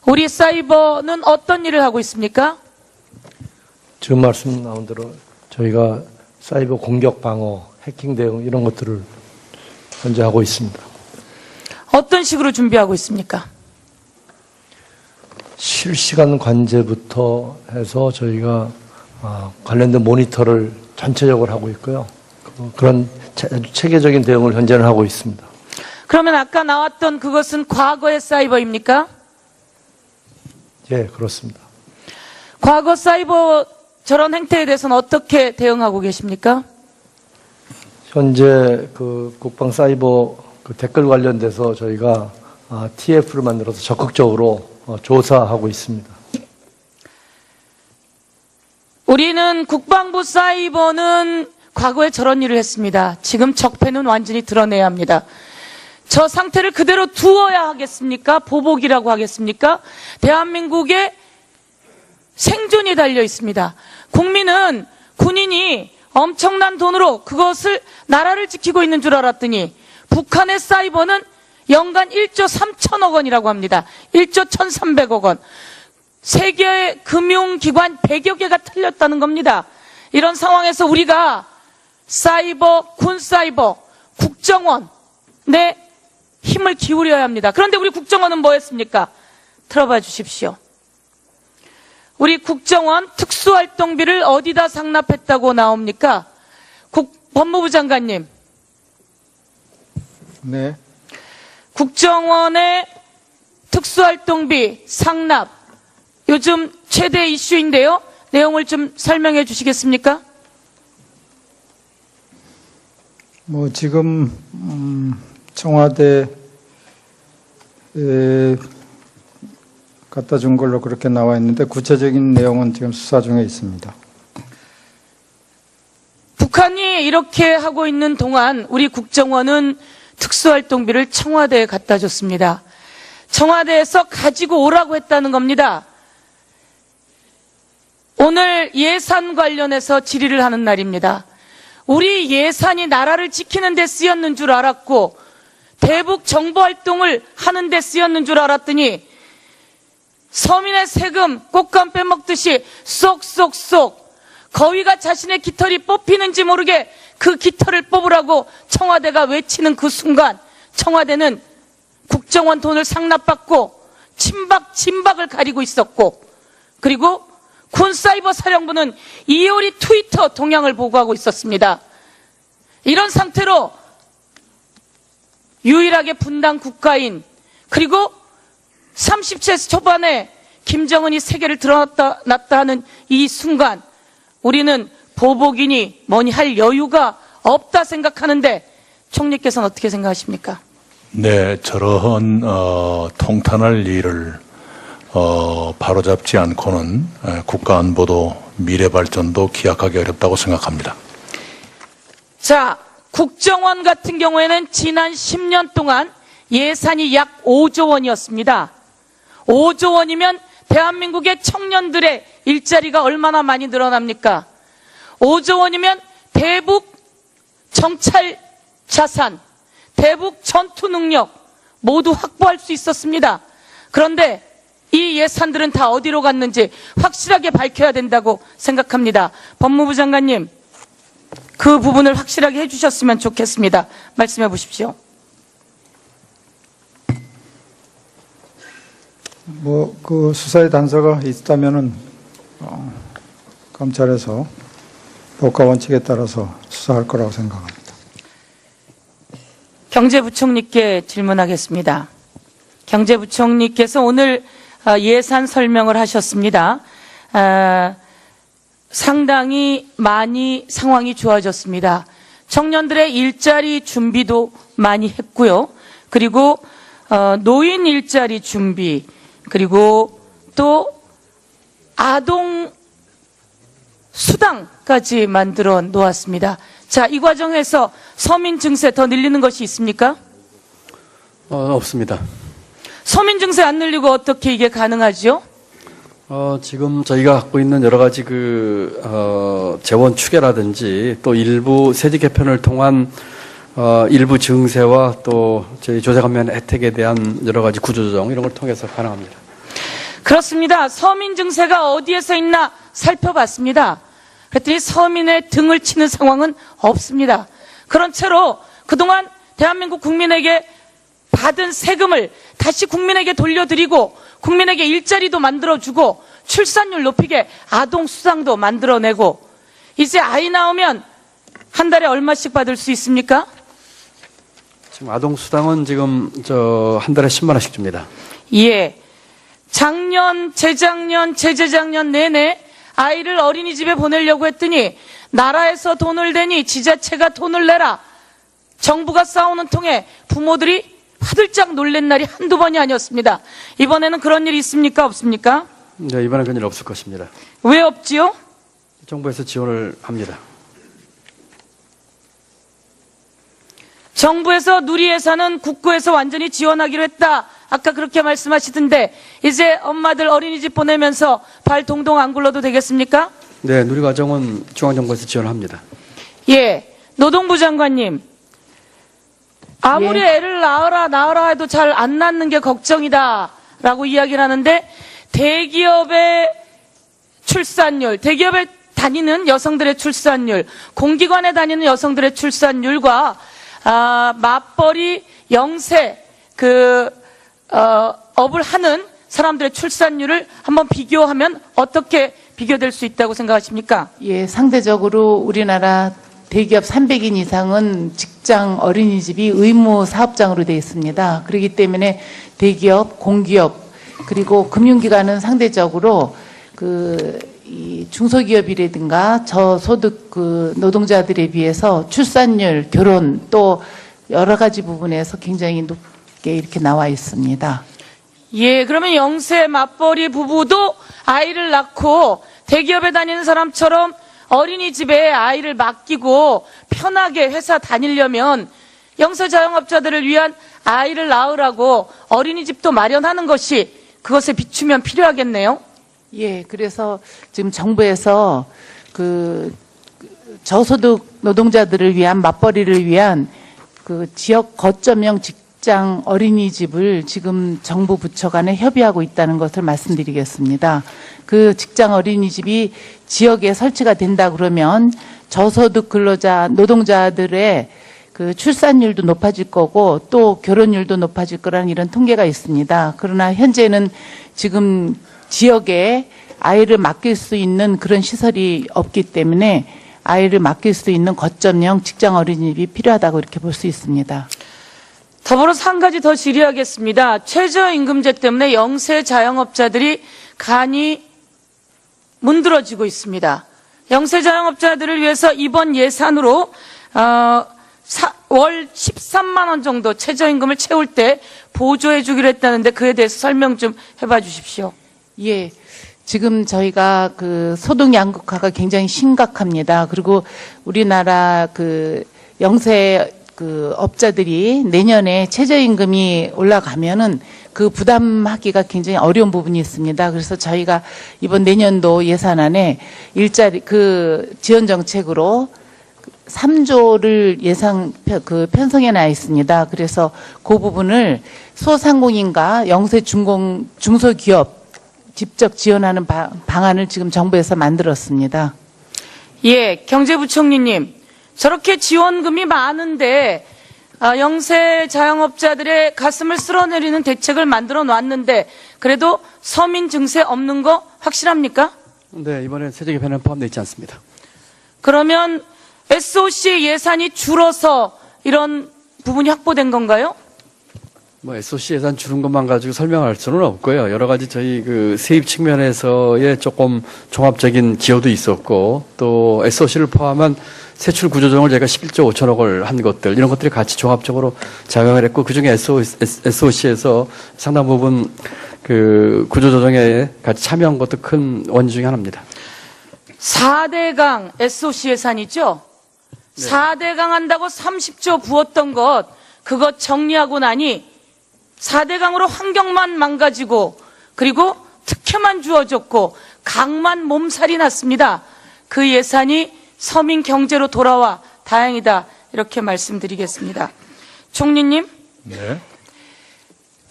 우리 사이버는 어떤 일을 하고 있습니까? 지금 말씀 나온 대로 저희가 사이버 공격 방어, 해킹 대응 이런 것들을 현재 하고 있습니다. 어떤 식으로 준비하고 있습니까? 실시간 관제부터 해서 저희가 관련된 모니터를 전체적으로 하고 있고요. 그런 아주 체계적인 대응을 현재는 하고 있습니다. 그러면 아까 나왔던 그것은 과거의 사이버입니까? 예, 그렇습니다. 과거 사이버 저런 행태에 대해서는 어떻게 대응하고 계십니까? 현재 그 국방 사이버 그 댓글 관련돼서 저희가 TF를 만들어서 적극적으로 조사하고 있습니다. 우리는 국방부 사이버는 과거에 저런 일을 했습니다. 지금 적폐는 완전히 드러내야 합니다. 저 상태를 그대로 두어야 하겠습니까? 보복이라고 하겠습니까? 대한민국의 생존이 달려 있습니다. 국민은 군인이 엄청난 돈으로 그것을 나라를 지키고 있는 줄 알았더니 북한의 사이버는 연간 1조 3천억 원이라고 합니다. 1조 1,300억 원. 세계의 금융기관 100여 개가 틀렸다는 겁니다. 이런 상황에서 우리가 사이버, 군사이버, 국정원에 힘을 기울여야 합니다. 그런데 우리 국정원은 뭐 했습니까? 들어봐 주십시오. 우리 국정원 특수활동비를 어디다 상납했다고 나옵니까? 법무부 장관님. 네. 국정원의 특수활동비 상납 요즘 최대 이슈인데요. 내용을 좀 설명해 주시겠습니까? 뭐 지금 청와대에 갖다 준 걸로 그렇게 나와 있는데 구체적인 내용은 지금 수사 중에 있습니다. 북한이 이렇게 하고 있는 동안 우리 국정원은 특수활동비를 청와대에 갖다 줬습니다. 청와대에서 가지고 오라고 했다는 겁니다. 오늘 예산 관련해서 질의를 하는 날입니다. 우리 예산이 나라를 지키는 데 쓰였는 줄 알았고 대북 정보활동을 하는 데 쓰였는 줄 알았더니 서민의 세금 꽃감 빼먹듯이 쏙쏙쏙 거위가 자신의 깃털이 뽑히는지 모르게 그 깃털을 뽑으라고 청와대가 외치는 그 순간 청와대는 국정원 돈을 상납받고 진박을 가리고 있었고 그리고 군사이버 사령부는 이효리 트위터 동향을 보고하고 있었습니다. 이런 상태로 유일하게 분단 국가인 그리고 30세 초반에 김정은이 세계를 드러났다 하는 이 순간 우리는 보복이니 뭐니 할 여유가 없다 생각하는데 총리께서는 어떻게 생각하십니까? 네, 저런 통탄할 일을 바로잡지 않고는 국가 안보도 미래 발전도 기약하기 어렵다고 생각합니다. 자, 국정원 같은 경우에는 지난 10년 동안 예산이 약 5조 원이었습니다. 5조 원이면 대한민국의 청년들의 일자리가 얼마나 많이 늘어납니까? 5조 원이면 대북 정찰 자산, 대북 전투 능력 모두 확보할 수 있었습니다. 그런데 이 예산들은 다 어디로 갔는지 확실하게 밝혀야 된다고 생각합니다. 법무부 장관님, 그 부분을 확실하게 해주셨으면 좋겠습니다. 말씀해 보십시오. 뭐 그 수사의 단서가 있다면은 검찰에서 법과 원칙에 따라서 수사할 거라고 생각합니다. 경제부총리께 질문하겠습니다. 경제부총리께서 오늘 예산 설명을 하셨습니다. 상당히 많이 상황이 좋아졌습니다. 청년들의 일자리 준비도 많이 했고요. 그리고 노인 일자리 준비 그리고 또 아동 수당까지 만들어 놓았습니다. 자, 이 과정에서 서민 증세 더 늘리는 것이 있습니까? 없습니다. 서민 증세 안 늘리고 어떻게 이게 가능하죠? 지금 저희가 갖고 있는 여러 가지 재원 추계라든지 또 일부 세제 개편을 통한 일부 증세와 또 저희 조세감면 혜택에 대한 여러 가지 구조조정 이런 걸 통해서 가능합니다. 그렇습니다. 서민 증세가 어디에서 있나 살펴봤습니다. 그랬더니 서민의 등을 치는 상황은 없습니다. 그런 채로 그동안 대한민국 국민에게 받은 세금을 다시 국민에게 돌려드리고 국민에게 일자리도 만들어주고 출산율 높이게 아동 수당도 만들어내고 이제 아이 나오면 한 달에 얼마씩 받을 수 있습니까? 지금 아동 수당은 지금 한 달에 10만 원씩 줍니다. 예. 작년, 재작년, 재재작년 내내 아이를 어린이집에 보내려고 했더니 나라에서 돈을 대니 지자체가 돈을 내라. 정부가 싸우는 통에 부모들이 화들짝 놀란 날이 한두 번이 아니었습니다. 이번에는 그런 일이 있습니까? 없습니까? 네, 이번엔 그런 일 없을 것입니다. 왜 없지요? 정부에서 지원을 합니다. 정부에서 누리 예산은 국고에서 완전히 지원하기로 했다. 아까 그렇게 말씀하시던데 이제 엄마들 어린이집 보내면서 발 동동 안 굴러도 되겠습니까? 네, 누리과정은 중앙정부에서 지원합니다. 예, 노동부 장관님. 아무리 애를 낳으라 해도 잘 안 낳는 게 걱정이다라고 이야기를 하는데 대기업의 출산율, 대기업에 다니는 여성들의 출산율, 공기관에 다니는 여성들의 출산율과 맞벌이 영세 업을 하는 사람들의 출산율을 한번 비교하면 어떻게 비교될 수 있다고 생각하십니까? 예, 상대적으로 우리나라 대기업 300인 이상은 직장 어린이집이 의무 사업장으로 되어 있습니다. 그렇기 때문에 대기업, 공기업, 그리고 금융기관은 상대적으로 이 중소기업이라든가 저소득 노동자들에 비해서 출산율, 결혼 또 여러 가지 부분에서 굉장히 높게 이렇게 나와 있습니다. 예, 그러면 영세 맞벌이 부부도 아이를 낳고 대기업에 다니는 사람처럼 어린이집에 아이를 맡기고 편하게 회사 다니려면 영세 자영업자들을 위한 아이를 낳으라고 어린이집도 마련하는 것이 그것에 비추면 필요하겠네요. 예, 그래서 지금 정부에서 저소득 노동자들을 위한 맞벌이를 위한 지역 거점형 직장 어린이집을 지금 정부 부처 간에 협의하고 있다는 것을 말씀드리겠습니다. 그 직장 어린이집이 지역에 설치가 된다 그러면 저소득 근로자 노동자들의 출산율도 높아질 거고 또 결혼율도 높아질 거라는 이런 통계가 있습니다. 그러나 현재는 지금 지역에 아이를 맡길 수 있는 그런 시설이 없기 때문에 아이를 맡길 수 있는 거점형 직장 어린이집이 필요하다고 이렇게 볼 수 있습니다. 더불어서 한 가지 더 질의하겠습니다. 최저임금제 때문에 영세 자영업자들이 간이 문드러지고 있습니다. 영세 자영업자들을 위해서 이번 예산으로 월 13만 원 정도 최저임금을 채울 때 보조해 주기로 했다는데 그에 대해서 설명 좀 해봐 주십시오. 예. 지금 저희가 소득 양극화가 굉장히 심각합니다. 그리고 우리나라 영세 업자들이 내년에 최저임금이 올라가면은 부담하기가 굉장히 어려운 부분이 있습니다. 그래서 저희가 이번 내년도 예산안에 일자리 지원 정책으로 3조를 편성해 놔 있습니다. 그래서 그 부분을 소상공인과 영세 중소기업 직접 지원하는 방안을 지금 정부에서 만들었습니다. 예, 경제부총리님. 저렇게 지원금이 많은데 영세 자영업자들의 가슴을 쓸어내리는 대책을 만들어 놨는데 그래도 서민 증세 없는 거 확실합니까? 네, 이번에 세제 개편은 포함되어 있지 않습니다. 그러면 SOC 예산이 줄어서 이런 부분이 확보된 건가요? SOC 예산 줄은 것만 가지고 설명할 수는 없고요. 여러 가지 저희 세입 측면에서의 조금 종합적인 기여도 있었고 또 SOC를 포함한 세출 구조조정을 저희가 11조 5천억을 한 것들 이런 것들이 같이 종합적으로 작용을 했고 그중에 SOC에서 상당 부분 구조조정에 같이 참여한 것도 큰 원인 중에 하나입니다. 4대강 SOC 예산이죠? 네. 4대강 한다고 30조 부었던 것 그것 정리하고 나니 4대강으로 환경만 망가지고 그리고 특혜만 주어졌고 강만 몸살이 났습니다. 그 예산이 서민 경제로 돌아와 다행이다 이렇게 말씀드리겠습니다. 총리님. 네.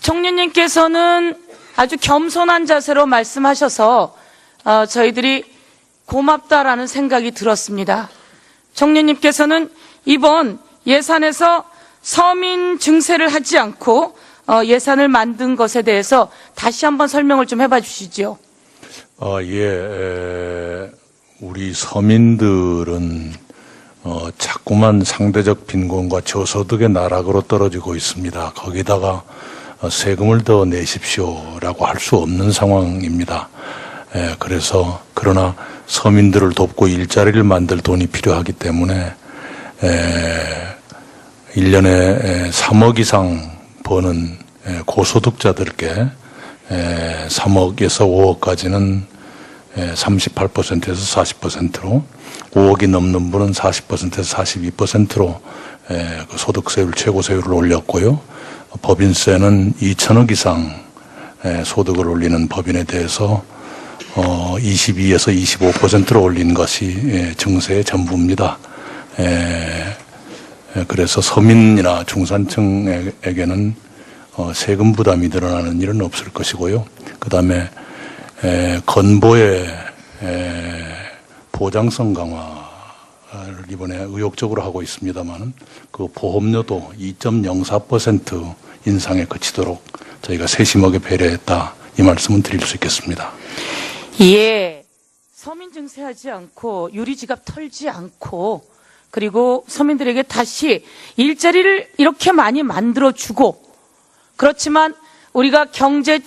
총리님께서는 아주 겸손한 자세로 말씀하셔서 저희들이 고맙다라는 생각이 들었습니다. 총리님께서는 이번 예산에서 서민 증세를 하지 않고 예산을 만든 것에 대해서 다시 한번 설명을 좀 해봐 주시죠. 우리 서민들은 자꾸만 상대적 빈곤과 저소득의 나락으로 떨어지고 있습니다. 거기다가 세금을 더 내십시오라고 할 수 없는 상황입니다. 그래서 그러나 서민들을 돕고 일자리를 만들 돈이 필요하기 때문에 1년에 3억 이상 버는 고소득자들께 3억에서 5억까지는 38%에서 40%로, 5억이 넘는 분은 40%에서 42%로 그 소득세율 최고세율을 올렸고요. 법인세는 2천억 이상 소득을 올리는 법인에 대해서 22에서 25%로 올린 것이 증세의 전부입니다. 그래서 서민이나 중산층에게는 세금 부담이 늘어나는 일은 없을 것이고요. 그 다음에 건보의 보장성 강화를 이번에 의욕적으로 하고 있습니다만 그 보험료도 2.04% 인상에 그치도록 저희가 세심하게 배려했다, 이 말씀은 드릴 수 있겠습니다. 예, 서민 증세하지 않고 유리지갑 털지 않고 그리고 서민들에게 다시 일자리를 이렇게 많이 만들어주고, 그렇지만 우리가 경제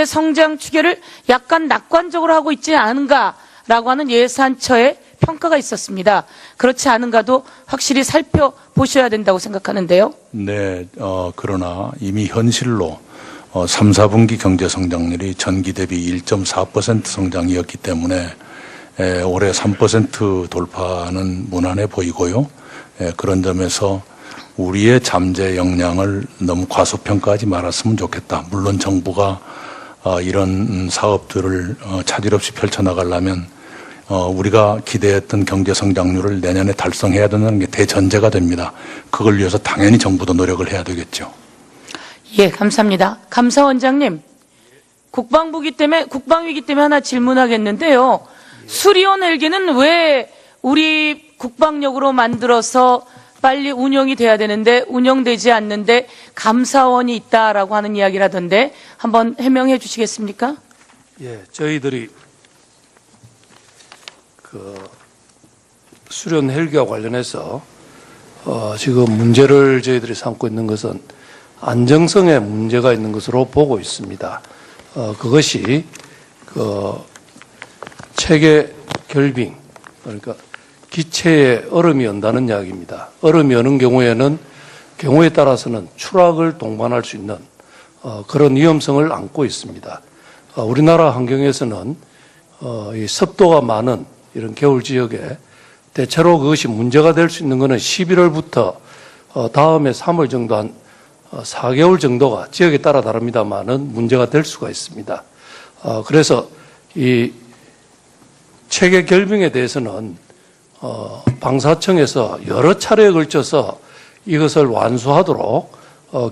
성장 추계를 약간 낙관적으로 하고 있지 않은가라고 하는 예산처의 평가가 있었습니다. 그렇지 않은가도 확실히 살펴보셔야 된다고 생각하는데요. 네, 그러나 이미 현실로 3, 4분기 경제 성장률이 전기 대비 1.4% 성장이었기 때문에 올해 3% 돌파는 무난해 보이고요. 그런 점에서 우리의 잠재 역량을 너무 과소평가하지 말았으면 좋겠다. 물론 정부가 이런 사업들을 차질 없이 펼쳐나가려면 우리가 기대했던 경제 성장률을 내년에 달성해야 된다는 게 대전제가 됩니다. 그걸 위해서 당연히 정부도 노력을 해야 되겠죠. 예, 감사합니다. 감사원장님, 국방위기 때문에 하나 질문하겠는데요. 수리온 헬기는 왜 우리 국방력으로 만들어서 빨리 운영이 돼야 되는데 운영되지 않는데 감사원이 있다라고 하는 이야기라던데 한번 해명해 주시겠습니까? 예, 저희들이 그 수련 헬기와 관련해서 지금 문제를 저희들이 삼고 있는 것은 안정성에 문제가 있는 것으로 보고 있습니다. 그것이 그 체계 결빙, 그러니까 기체에 얼음이 연다는 이야기입니다. 얼음이 여는 경우에는 경우에 따라서는 추락을 동반할 수 있는 그런 위험성을 안고 있습니다. 우리나라 환경에서는 이 습도가 많은 이런 겨울 지역에 대체로 그것이 문제가 될 수 있는 것은 11월부터 다음에 3월 정도 한 4개월 정도가 지역에 따라 다릅니다만은 문제가 될 수가 있습니다. 그래서 이 체계 결빙에 대해서는 방사청에서 여러 차례에 걸쳐서 이것을 완수하도록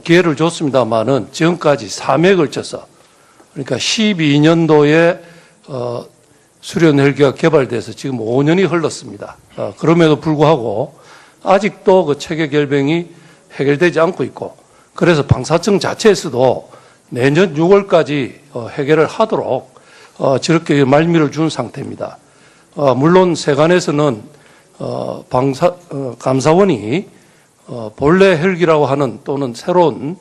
기회를 줬습니다만은 지금까지 3회에 걸쳐서, 그러니까 12년도에 수련 헬기가 개발돼서 지금 5년이 흘렀습니다. 그럼에도 불구하고 아직도 그 체계 결빙이 해결되지 않고 있고, 그래서 방사청 자체에서도 내년 6월까지 해결을 하도록 저렇게 말미를 준 상태입니다. 물론 세관에서는 감사원이 본래 헬기라고 하는 또는 새로운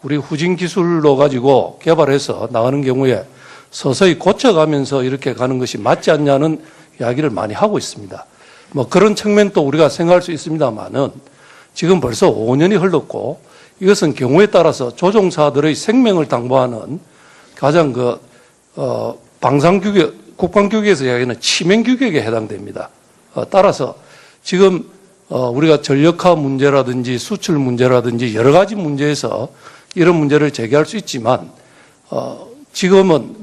우리 후진 기술로 가지고 개발해서 나가는 경우에 서서히 고쳐가면서 이렇게 가는 것이 맞지 않냐는 이야기를 많이 하고 있습니다. 뭐 그런 측면도 우리가 생각할 수 있습니다만은 지금 벌써 5년이 흘렀고 이것은 경우에 따라서 조종사들의 생명을 당보하는 가장 방산규격, 국방규격에서 이야기하는 치명규격에 해당됩니다. 따라서 지금 우리가 전력화 문제라든지 수출 문제라든지 여러 가지 문제에서 이런 문제를 제기할 수 있지만 지금은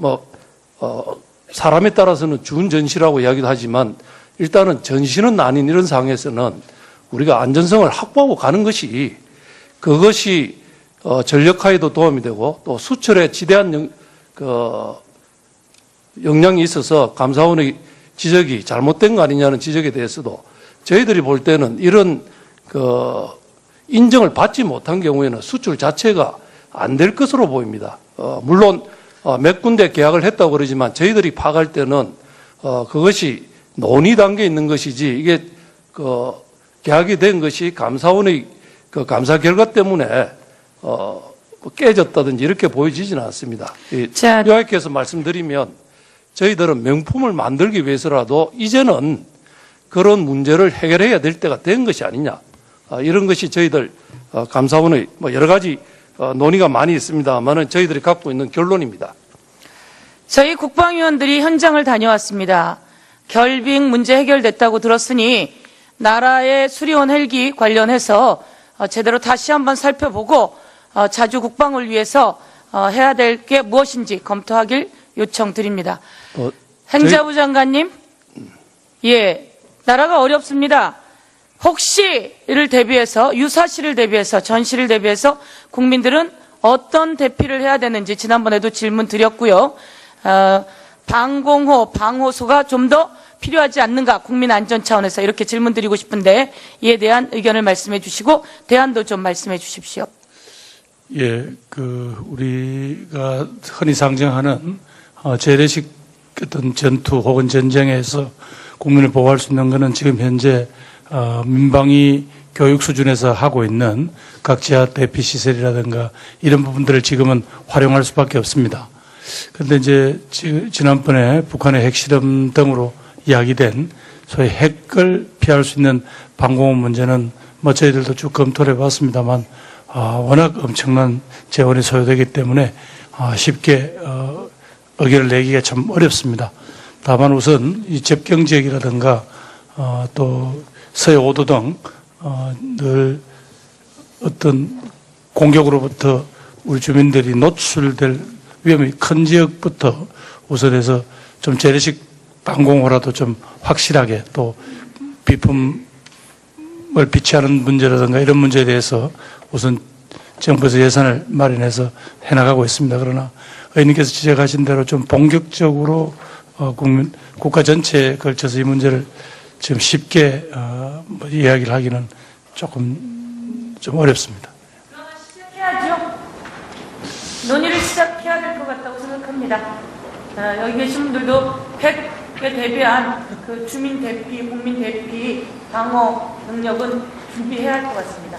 사람에 따라서는 준전시라고 이야기도 하지만 일단은 전시는 아닌 이런 상황에서는 우리가 안전성을 확보하고 가는 것이 그것이 전력화에도 도움이 되고 또 수출에 지대한 영향이 있어서 감사원의 지적이 잘못된 거 아니냐는 지적에 대해서도 저희들이 볼 때는 이런 인정을 받지 못한 경우에는 수출 자체가 안 될 것으로 보입니다. 물론 몇 군데 계약을 했다고 그러지만 저희들이 파악할 때는 그것이 논의 단계에 있는 것이지 이게 계약이 된 것이 감사원의 감사 결과 때문에 깨졌다든지 이렇게 보여지지는 않습니다. 요약해서 말씀드리면 저희들은 명품을 만들기 위해서라도 이제는 그런 문제를 해결해야 될 때가 된 것이 아니냐, 이런 것이 저희들 감사원의 뭐 여러 가지 논의가 많이 있습니다만은 저희들이 갖고 있는 결론입니다. 저희 국방위원들이 현장을 다녀왔습니다. 결빙 문제 해결됐다고 들었으니 나라의 수리원 헬기 관련해서 제대로 다시 한번 살펴보고 자주 국방을 위해서 해야 될 게 무엇인지 검토하길 요청드립니다. 행자부 장관님, 예, 나라가 어렵습니다. 혹시를 대비해서 유사시를 대비해서 전시를 대비해서 국민들은 어떤 대피를 해야 되는지 지난번에도 질문 드렸고요. 방공호, 방호소가 좀 더 필요하지 않는가 국민 안전 차원에서 이렇게 질문 드리고 싶은데 이에 대한 의견을 말씀해 주시고 대안도 좀 말씀해 주십시오. 예, 우리가 흔히 상정하는 재래식 어떤 전투 혹은 전쟁에서 국민을 보호할 수 있는 것은 지금 현재 민방위 교육 수준에서 하고 있는 각 지하 대피 시설이라든가 이런 부분들을 지금은 활용할 수밖에 없습니다. 그런데 이제 지난번에 북한의 핵실험 등으로 이야기된 소위 핵을 피할 수 있는 방공호 문제는 뭐 저희들도 쭉 검토를 해봤습니다만 워낙 엄청난 재원이 소요되기 때문에 쉽게 의견을 내기가 참 어렵습니다. 다만 우선 이 접경 지역이라든가 또 서해 5도 등 늘 어떤 공격으로부터 우리 주민들이 노출될 위험이 큰 지역부터 우선해서 좀 재래식 방공호라도 좀 확실하게 또 비품을 비치하는 문제라든가 이런 문제에 대해서 우선 정부에서 예산을 마련해서 해나가고 있습니다. 그러나 의원님께서 지적하신 대로 좀 본격적으로 국가 전체에 걸쳐서 이 문제를 지금 쉽게 이야기를 하기는 조금 좀 어렵습니다. 그러면 시작해야죠. 논의를 시작해야 될 것 같다고 생각합니다. 여기 계신 분들도 100에 대비한 그 주민 대피, 국민 대피 방어 능력은 준비해야 할 것 같습니다.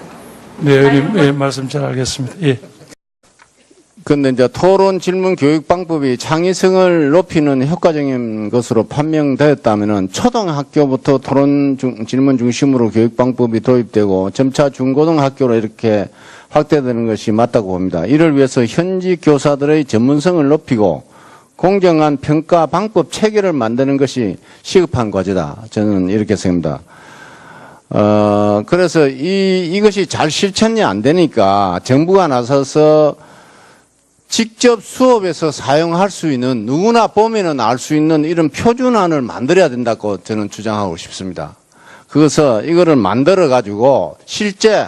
네, 의원님, 예, 말씀 잘 알겠습니다. 예. 근데 이제 토론 질문 교육 방법이 창의성을 높이는 효과적인 것으로 판명되었다면은 초등학교부터 토론 질문 중심으로 교육 방법이 도입되고 점차 중고등학교로 이렇게 확대되는 것이 맞다고 봅니다. 이를 위해서 현지 교사들의 전문성을 높이고 공정한 평가 방법 체계를 만드는 것이 시급한 과제다. 저는 이렇게 생각합니다. 그래서 이것이 잘 실천이 안 되니까 정부가 나서서 직접 수업에서 사용할 수 있는 누구나 보면은 알 수 있는 이런 표준안을 만들어야 된다고 저는 주장하고 싶습니다. 그래서 이거를 만들어 가지고 실제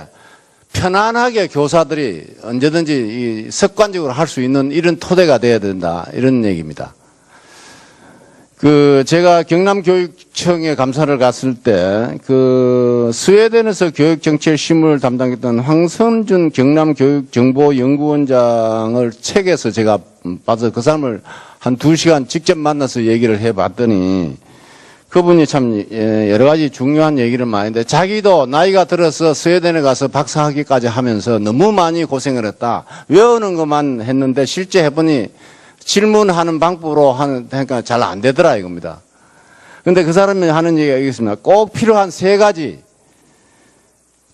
편안하게 교사들이 언제든지 습관적으로 할 수 있는 이런 토대가 돼야 된다. 이런 얘기입니다. 제가 경남교육청에 감사를 갔을 때, 스웨덴에서 교육정책 실무를 담당했던 황선준 경남교육정보연구원장을 책에서 제가 봐서 그 사람을 한 2시간 직접 만나서 얘기를 해 봤더니, 그분이 참 여러 가지 중요한 얘기를 많이 했는데, 자기도 나이가 들어서 스웨덴에 가서 박사학위까지 하면서 너무 많이 고생을 했다. 외우는 것만 했는데 실제 해보니 질문하는 방법으로 하니까 잘 안 되더라 이겁니다. 근데 그 사람이 하는 얘기가 있습니다. 꼭 필요한 3가지.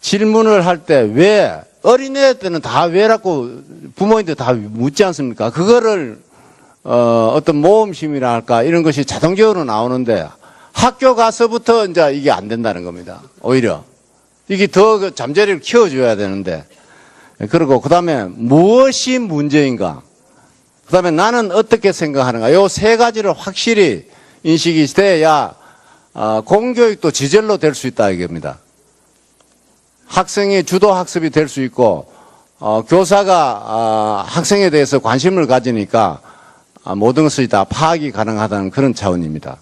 질문을 할 때 왜, 어린애 때는 다 왜라고 부모님들 다 묻지 않습니까? 그거를, 어떤 모험심이라 할까, 이런 것이 자동적으로 나오는데, 학교 가서부터 이제 이게 안 된다는 겁니다. 오히려. 이게 더 잠재력을 키워줘야 되는데. 그리고 그 다음에 무엇이 문제인가? 그 다음에 나는 어떻게 생각하는가? 요 3가지를 확실히 인식이 돼야 공교육도 지절로 될 수 있다 이겁니다. 학생이 주도 학습이 될 수 있고 교사가 학생에 대해서 관심을 가지니까 모든 것이 다 파악이 가능하다는 그런 차원입니다.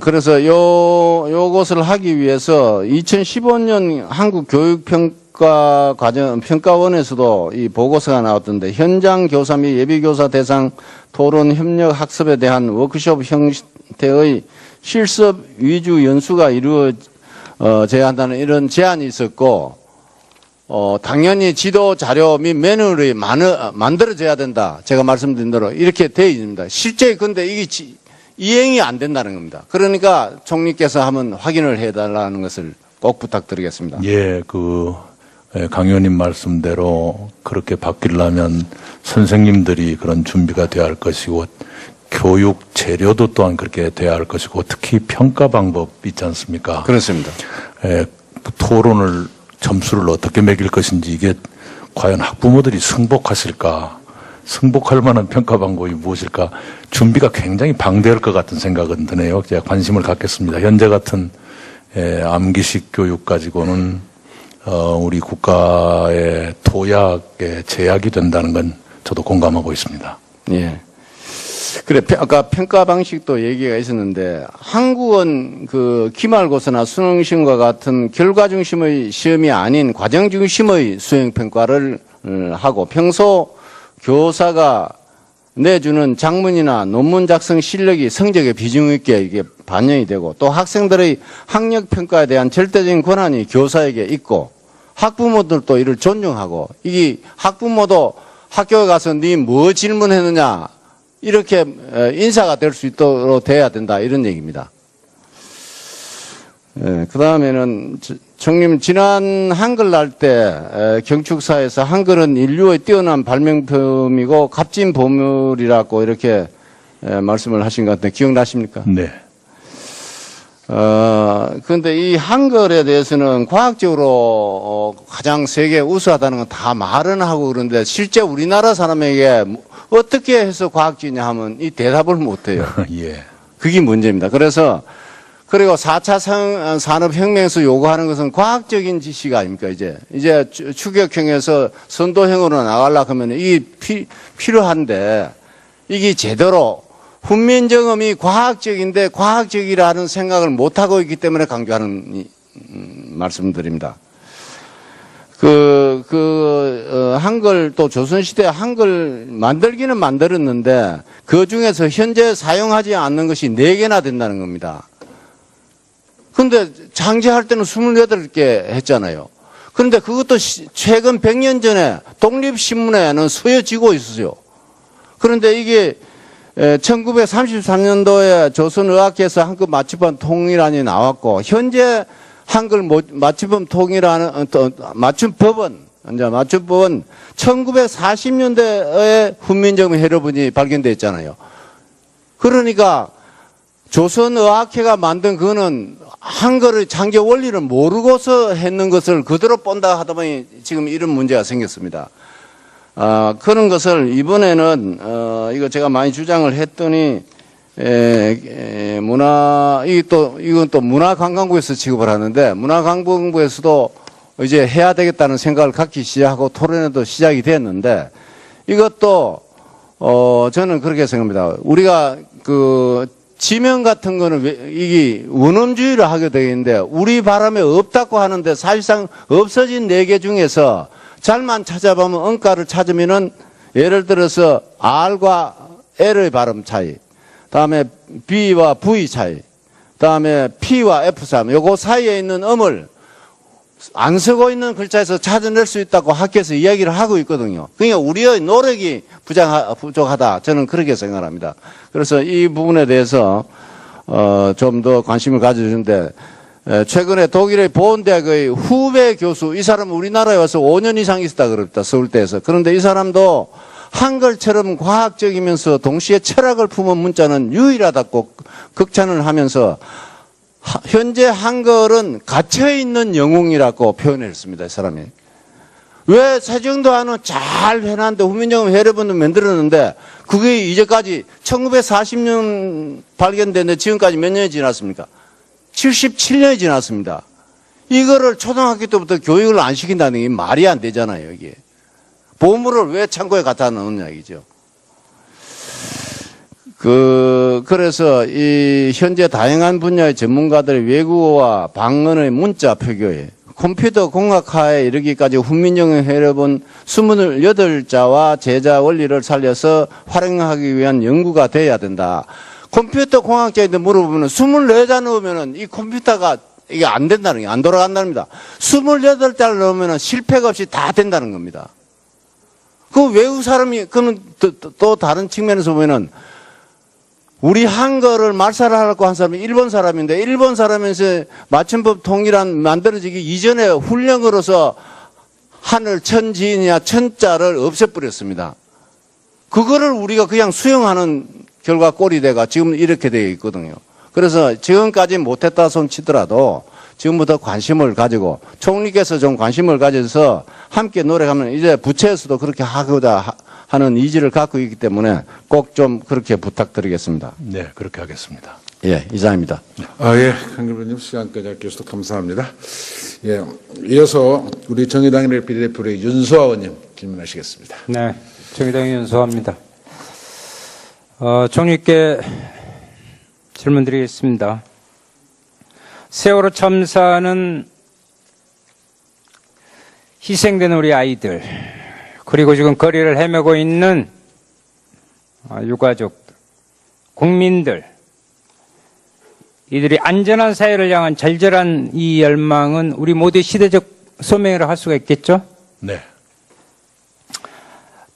그래서 요것을 하기 위해서 2015년 한국교육평가원에서도 이 보고서가 나왔던데 현장 교사 및 예비교사 대상 토론 협력 학습에 대한 워크숍 형태의 실습 위주 연수가 이루어져야 한다는 이런 제안이 있었고, 당연히 지도 자료 및 매뉴얼이 만들어져야 된다. 제가 말씀드린 대로 이렇게 되어 있습니다. 실제 근데 이게 이행이 안 된다는 겁니다. 그러니까 총리께서 한번 확인을 해달라는 것을 꼭 부탁드리겠습니다. 예, 강 의원님 말씀대로 그렇게 바뀌려면 선생님들이 그런 준비가 돼야 할 것이고 교육 재료도 또한 그렇게 돼야 할 것이고 특히 평가 방법 있지 않습니까? 그렇습니다. 토론을 점수를 어떻게 매길 것인지 이게 과연 학부모들이 승복하실까? 승복할 만한 평가 방법이 무엇일까? 준비가 굉장히 방대할 것 같은 생각은 드네요. 제가 관심을 갖겠습니다. 현재 같은 암기식 교육 가지고는 우리 국가의 도약에 제약이 된다는 건 저도 공감하고 있습니다. 예. 그래, 아까 평가 방식도 얘기가 있었는데, 한국은 기말고사나 수능시험과 같은 결과 중심의 시험이 아닌 과정 중심의 수행평가를 하고, 평소 교사가 내주는 작문이나 논문 작성 실력이 성적에 비중 있게 이게 반영이 되고, 또 학생들의 학력 평가에 대한 절대적인 권한이 교사에게 있고, 학부모들도 이를 존중하고, 이게 학부모도 학교에 가서 네 뭐 질문했느냐, 이렇게 인사가 될 수 있도록 돼야 된다, 이런 얘기입니다. 그 다음에는 총님, 지난 한글날 때 경축사에서 한글은 인류의 뛰어난 발명품이고 값진 보물이라고 이렇게 말씀을 하신 것 같은데 기억나십니까? 네. 그런데 이 한글에 대해서는 과학적으로 가장 세계 우수하다는 건 다 말은 하고 그런데 실제 우리나라 사람에게 어떻게 해서 과학적이냐 하면 이 대답을 못 해요. 예. 그게 문제입니다. 그리고 4차 산업혁명에서 요구하는 것은 과학적인 지식 아닙니까, 이제 추격형에서 선도형으로 나가려고 하면 이게 필요한데, 이게 제대로 훈민정음이 과학적인데 과학적이라는 생각을 못하고 있기 때문에 강조하는 말씀드립니다. 한글 또 조선시대 한글 만들기는 만들었는데 그 중에서 현재 사용하지 않는 것이 4개나 된다는 겁니다. 근데 장제할 때는 28개 했잖아요. 그런데 그것도 최근 100년 전에 독립신문에는 쓰여지고 있어요. 그런데 이게 1933년도에 조선의학회에서 한글 맞춤법 통일안이 나왔고 현재 한글 맞춤법 통일안은 맞춤법은 1940년대에 훈민정음 해로분이 발견돼 있잖아요. 그러니까 조선의학회가 만든 그거는 한글의 창조 원리를 모르고서 했는 것을 그대로 본다 하다 보니 지금 이런 문제가 생겼습니다. 그런 것을 이번에는 이거 제가 많이 주장을 했더니 이건 또 문화관광부에서 취급을 하는데 문화관광부에서도 이제 해야 되겠다는 생각을 갖기 시작하고 토론회도 시작이 됐는데 이것도 저는 그렇게 생각합니다. 우리가 지명 같은 거는 이게 원음주의를 하게 되겠는데 우리 바람에 없다고 하는데 사실상 없어진 4개 중에서 잘만 찾아보면 언가를 찾으면은 예를 들어서 R과 L의 발음 차이, 다음에 B와 V 차이, 다음에 P와 F 차이, 요거 사이에 있는 음을 안 쓰고 있는 글자에서 찾아낼 수 있다고 학교에서 이야기를 하고 있거든요. 그러니까 우리의 노력이 부족하다. 저는 그렇게 생각합니다. 그래서 이 부분에 대해서 좀 더 관심을 가져주는데 최근에 독일의 보온대학의 후배 교수, 이 사람은 우리나라에 와서 5년 이상 있었다 그럽니다. 서울대에서. 그런데 이 사람도 한글처럼 과학적이면서 동시에 철학을 품은 문자는 유일하다고 극찬을 하면서 현재 한글은 갇혀있는 영웅이라고 표현했습니다. 이 사람이. 왜 세종도안은 잘 해놨는데 훈민정음 해례본을 만들었는데 그게 이제까지 1940년 발견됐는데 지금까지 몇 년이 지났습니까? 77년이 지났습니다. 이거를 초등학교 때부터 교육을 안 시킨다는 게 말이 안 되잖아요. 이게. 보물을 왜 창고에 갖다 놓느냐 이죠. 그래서 이 현재 다양한 분야의 전문가들의 외국어와 방언의 문자 표교에 컴퓨터 공학화에 이르기까지 훈민정음 해례본 28자와 제자 원리를 살려서 활용하기 위한 연구가 돼야 된다. 컴퓨터 공학자한테 물어보면 24자 넣으면은 이 컴퓨터가 이게 안 된다는 게 안 돌아간다는 겁니다. 28자를 넣으면은 실패가 없이 다 된다는 겁니다. 그 외국 사람이 그는 또 다른 측면에서 보면은 우리 한글을 말살하라고 한 사람이 일본 사람인데 일본 사람에서 맞춤법 통일안 만들어지기 이전에 훈령으로서 하늘 천지냐 천자를 없애버렸습니다. 그거를 우리가 그냥 수용하는 결과 꼴이 돼가 지금 이렇게 되어 있거든요. 그래서 지금까지 못했다 손 치더라도 지금부터 관심을 가지고 총리께서 좀 관심을 가져서 함께 노력하면 이제 부처에서도 그렇게 하고자 하는 의지를 갖고 있기 때문에 꼭 좀 그렇게 부탁드리겠습니다. 네, 그렇게 하겠습니다. 예, 이상입니다. 예, 강길부님 시간까지 아껴주셔서 감사합니다. 예, 이어서 우리 정의당의 비례대표의 윤소아 의원님 질문하시겠습니다. 네, 정의당의 윤소아입니다. 총리께 질문드리겠습니다. 세월호 참사는 희생된 우리 아이들, 그리고 지금 거리를 헤매고 있는 유가족들, 국민들, 이들이 안전한 사회를 향한 절절한 이 열망은 우리 모두의 시대적 소명이라 할 수가 있겠죠? 네.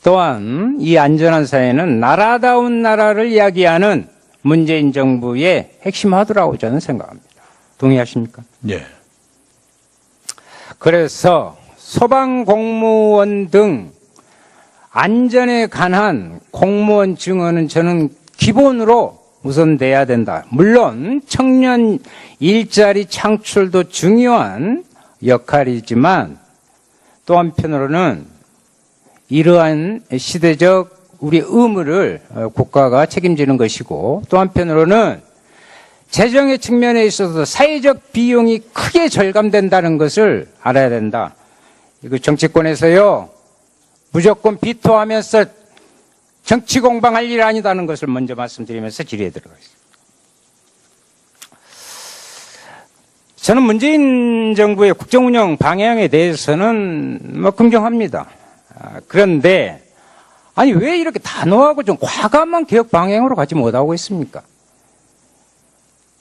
또한 이 안전한 사회는 나라다운 나라를 이야기하는 문재인 정부의 핵심 화두라고 저는 생각합니다. 동의하십니까? 예. 그래서 소방공무원 등 안전에 관한 공무원 증언은 저는 기본으로 우선 돼야 된다. 물론 청년 일자리 창출도 중요한 역할이지만 또 한편으로는 이러한 시대적 우리 의무를 국가가 책임지는 것이고 또 한편으로는 재정의 측면에 있어서 사회적 비용이 크게 절감된다는 것을 알아야 된다. 이거 정치권에서요 무조건 비토하면서 정치 공방할 일 아니다는 것을 먼저 말씀드리면서 질의에 들어가겠습니다. 저는 문재인 정부의 국정운영 방향에 대해서는 긍정합니다. 그런데 아니 왜 이렇게 단호하고 좀 과감한 개혁 방향으로 가지 못하고 있습니까?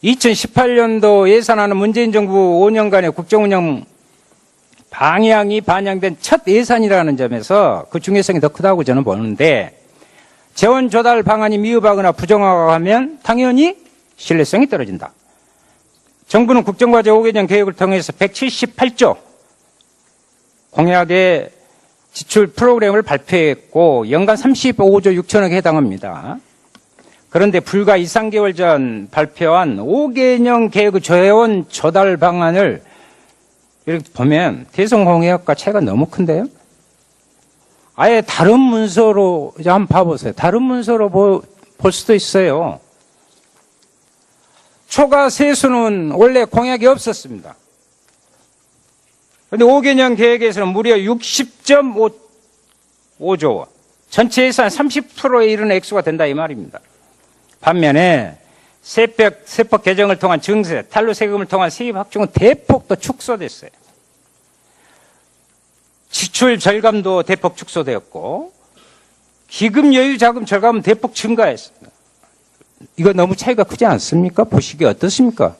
2018년도 예산안은 문재인 정부 5년간의 국정운영 방향이 반영된 첫 예산이라는 점에서 그 중요성이 더 크다고 저는 보는데 재원 조달 방안이 미흡하거나 부정하면 당연히 신뢰성이 떨어진다. 정부는 국정과제 5개년 계획을 통해서 178조 공약의 지출 프로그램을 발표했고 연간 35조 6천억에 해당합니다. 그런데 불과 2, 3개월 전 발표한 5개년 계획의 재원 조달 방안을 이렇게 보면 대성공약과 차이가 너무 큰데요. 아예 다른 문서로 이제 한번 봐보세요. 다른 문서로 볼 수도 있어요. 초과 세수는 원래 공약이 없었습니다. 그런데 5개년 계획에서는 무려 60.5조 원, 전체 예산 30%에 이르는 액수가 된다 이 말입니다. 반면에 세법 개정을 통한 증세, 탈루 세금을 통한 세입 확충은 대폭 더 축소됐어요. 지출 절감도 대폭 축소되었고 기금 여유 자금 절감은 대폭 증가했습니다. 이거 너무 차이가 크지 않습니까? 보시기에 어떻습니까?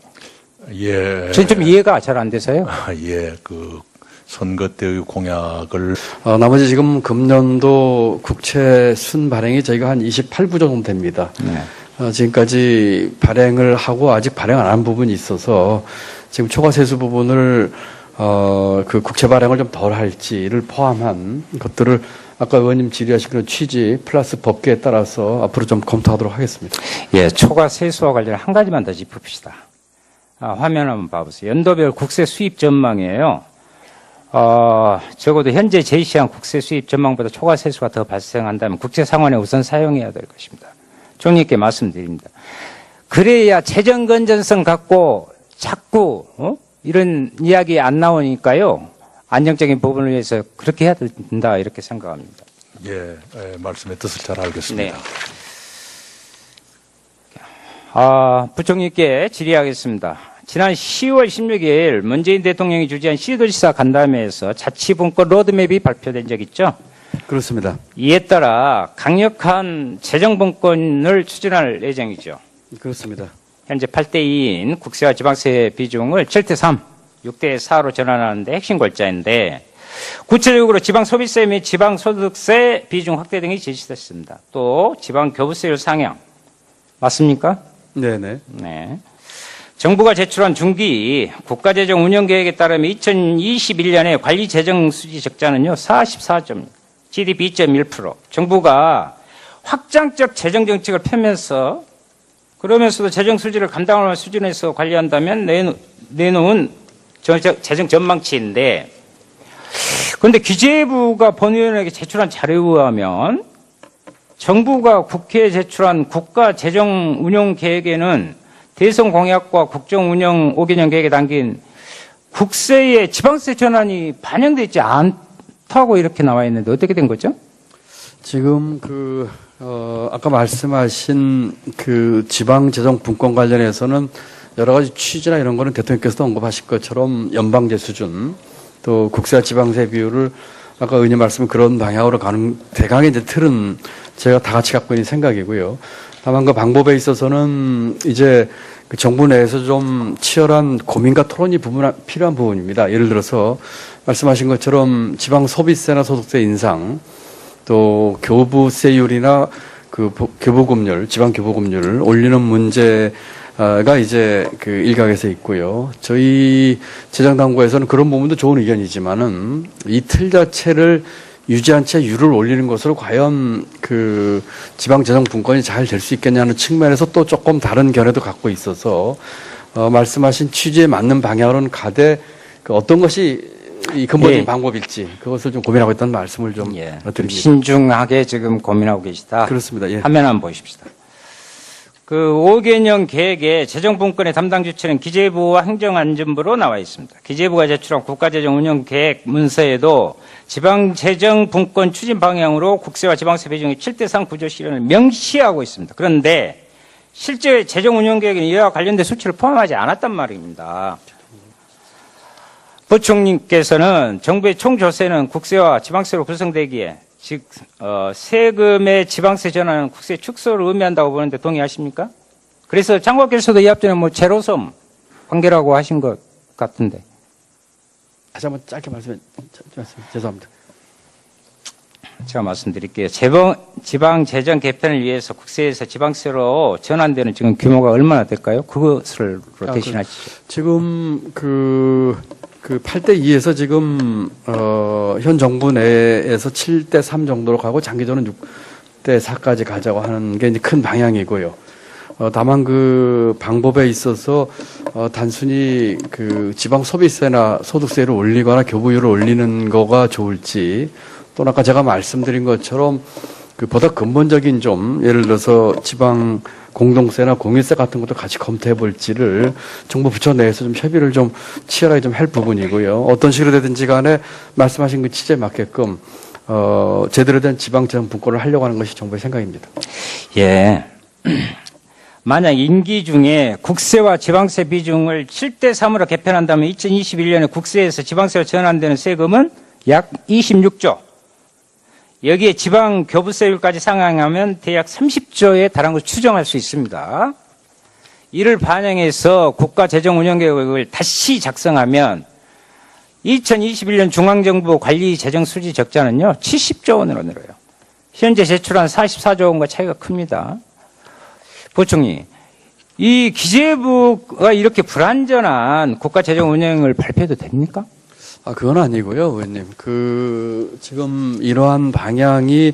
예. 저는 좀 이해가 잘 안 돼서요. 예. 그 선거 때의 공약을 나머지 지금 금년도 국채 순 발행이 저희가 한 28부 정도 됩니다. 네. 지금까지 발행을 하고 아직 발행 안 한 부분이 있어서 지금 초과 세수 부분을 그 국채 발행을 좀 덜 할지를 포함한 것들을 아까 의원님 질의하신 그런 취지 플러스 법규에 따라서 앞으로 좀 검토하도록 하겠습니다. 예, 초과 세수와 관련해 한 가지만 더 짚읍시다. 화면 한번 봐보세요. 연도별 국세 수입 전망이에요. 적어도 현재 제시한 국세 수입 전망보다 초과 세수가 더 발생한다면 국채 상환에 우선 사용해야 될 것입니다. 총리께 말씀드립니다. 그래야 재정 건전성 갖고 자꾸 이런 이야기 안 나오니까요. 안정적인 부분을 위해서 그렇게 해야 된다 이렇게 생각합니다. 예, 말씀의 뜻을 잘 알겠습니다. 네. 부총리께 질의하겠습니다. 지난 10월 16일 문재인 대통령이 주재한 시도지사 간담회에서 자치분권 로드맵이 발표된 적 있죠? 그렇습니다. 이에 따라 강력한 재정분권을 추진할 예정이죠. 그렇습니다. 현재 8대2인 국세와 지방세 비중을 7대3, 6대4로 전환하는데 핵심 골자인데 구체적으로 지방소비세 및 지방소득세 비중 확대 등이 제시됐습니다. 또 지방교부세율 상향, 맞습니까? 네네. 네. 정부가 제출한 중기 국가재정 운영계획에 따르면 2021년에 관리재정수지 적자는요 44점, GDP 2.1%. 정부가 확장적 재정정책을 펴면서 그러면서도 재정수지를 감당할 만한 수준에서 관리한다면 내놓은 재정 전망치인데, 그런데 기재부가 본위원회에게 제출한 자료에 의하면 정부가 국회에 제출한 국가재정운용계획에는 대선 공약과 국정운영 5개년 계획에 담긴 국세의 지방세 전환이 반영되어 있지 않다고 이렇게 나와 있는데 어떻게 된 거죠? 지금 아까 말씀하신 그 지방재정 분권 관련해서는 여러 가지 취지나 이런 거는 대통령께서도 언급하실 것처럼 연방제 수준, 또 국세와 지방세 비율을 아까 의원님 말씀 그런 방향으로 가는 대강의 이제 틀은 제가 다 같이 갖고 있는 생각이고요. 다만 그 방법에 있어서는 이제 그 정부 내에서 좀 치열한 고민과 토론이 필요한 부분입니다. 예를 들어서 말씀하신 것처럼 지방 소비세나 소득세 인상, 또 교부세율이나 그 교부금률, 지방 교부금률을 올리는 문제가 이제 그 일각에서 있고요. 저희 재정당국에서는 그런 부분도 좋은 의견이지만은 이 틀 자체를 유지한 채 율을 올리는 것으로 과연 그 지방 재정 분권이 잘 될 수 있겠냐는 측면에서 또 조금 다른 견해도 갖고 있어서 말씀하신 취지에 맞는 방향으로는 가되 그 어떤 것이 이 근본적인 방법일지 그것을 좀 고민하고 있다는 말씀을 좀 드립니다. 신중하게 지금 고민하고 계시다. 그렇습니다. 예. 화면 한번 보십시다. 그 5개년 계획의 재정분권의 담당 주체는 기재부와 행정안전부로 나와 있습니다. 기재부가 제출한 국가재정운영계획 문서에도 지방재정분권 추진 방향으로 국세와 지방세 비중의 7대3 구조 실현을 명시하고 있습니다. 그런데 실제 재정운영계획에는 이와 관련된 수치를 포함하지 않았단 말입니다. 부총리께서는 정부의 총조세는 국세와 지방세로 구성되기에 즉 세금의 지방세 전환은 국세 축소를 의미한다고 보는데 동의하십니까? 그래서 장관께서도 이 앞전에 뭐 제로섬 관계라고 하신 것 같은데. 다시 한번 짧게 죄송합니다. 제가 말씀드릴게요. 지방 재정 개편을 위해서 국세에서 지방세로 전환되는 지금 규모가 얼마나 될까요? 그것을 대신하시죠. 지금 그 8대2에서 지금 현 정부 내에서 7대3 정도로 가고 장기적으로는 6대4까지 가자고 하는 게 이제 큰 방향이고요. 다만 그 방법에 있어서 단순히 그 지방 소비세나 소득세를 올리거나 교부율을 올리는 거가 좋을지, 또는 아까 제가 말씀드린 것처럼 그 보다 근본적인 좀 예를 들어서 지방 공동세나 공유세 같은 것도 같이 검토해 볼지를 정부 부처 내에서 좀 협의를 좀 치열하게 좀 할 부분이고요. 어떤 식으로 되든지 간에 말씀하신 그 취지에 맞게끔 제대로 된 지방재정 분권을 하려고 하는 것이 정부의 생각입니다. 예. 만약 임기 중에 국세와 지방세 비중을 7대3으로 개편한다면 2021년에 국세에서 지방세로 전환되는 세금은 약 26조. 여기에 지방 교부세율까지 상향하면 대략 30조에 달하는 것을 추정할 수 있습니다. 이를 반영해서 국가재정운영계획을 다시 작성하면 2021년 중앙정부 관리재정수지 적자는요 70조 원으로 늘어요. 현재 제출한 44조 원과 차이가 큽니다. 부총리, 이 기재부가 이렇게 불완전한 국가재정운영을 발표해도 됩니까? 그건 아니고요, 의원님. 지금 이러한 방향이,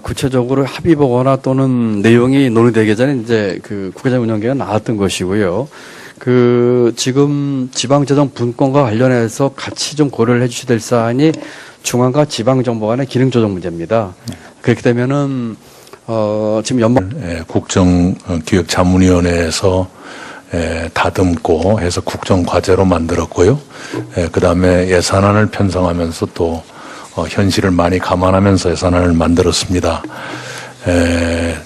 구체적으로 합의 보거나 또는 내용이 논의되기 전에 이제 국가재정 운영계획가 나왔던 것이고요. 지금 지방재정 분권과 관련해서 같이 좀 고려를 해 주셔야 될 사안이 중앙과 지방정부 간의 기능조정 문제입니다. 그렇게 되면은, 지금 국정기획자문위원회에서 다듬고 해서 국정과제로 만들었고요. 그 다음에 예산안을 편성하면서 또 현실을 많이 감안하면서 예산안을 만들었습니다.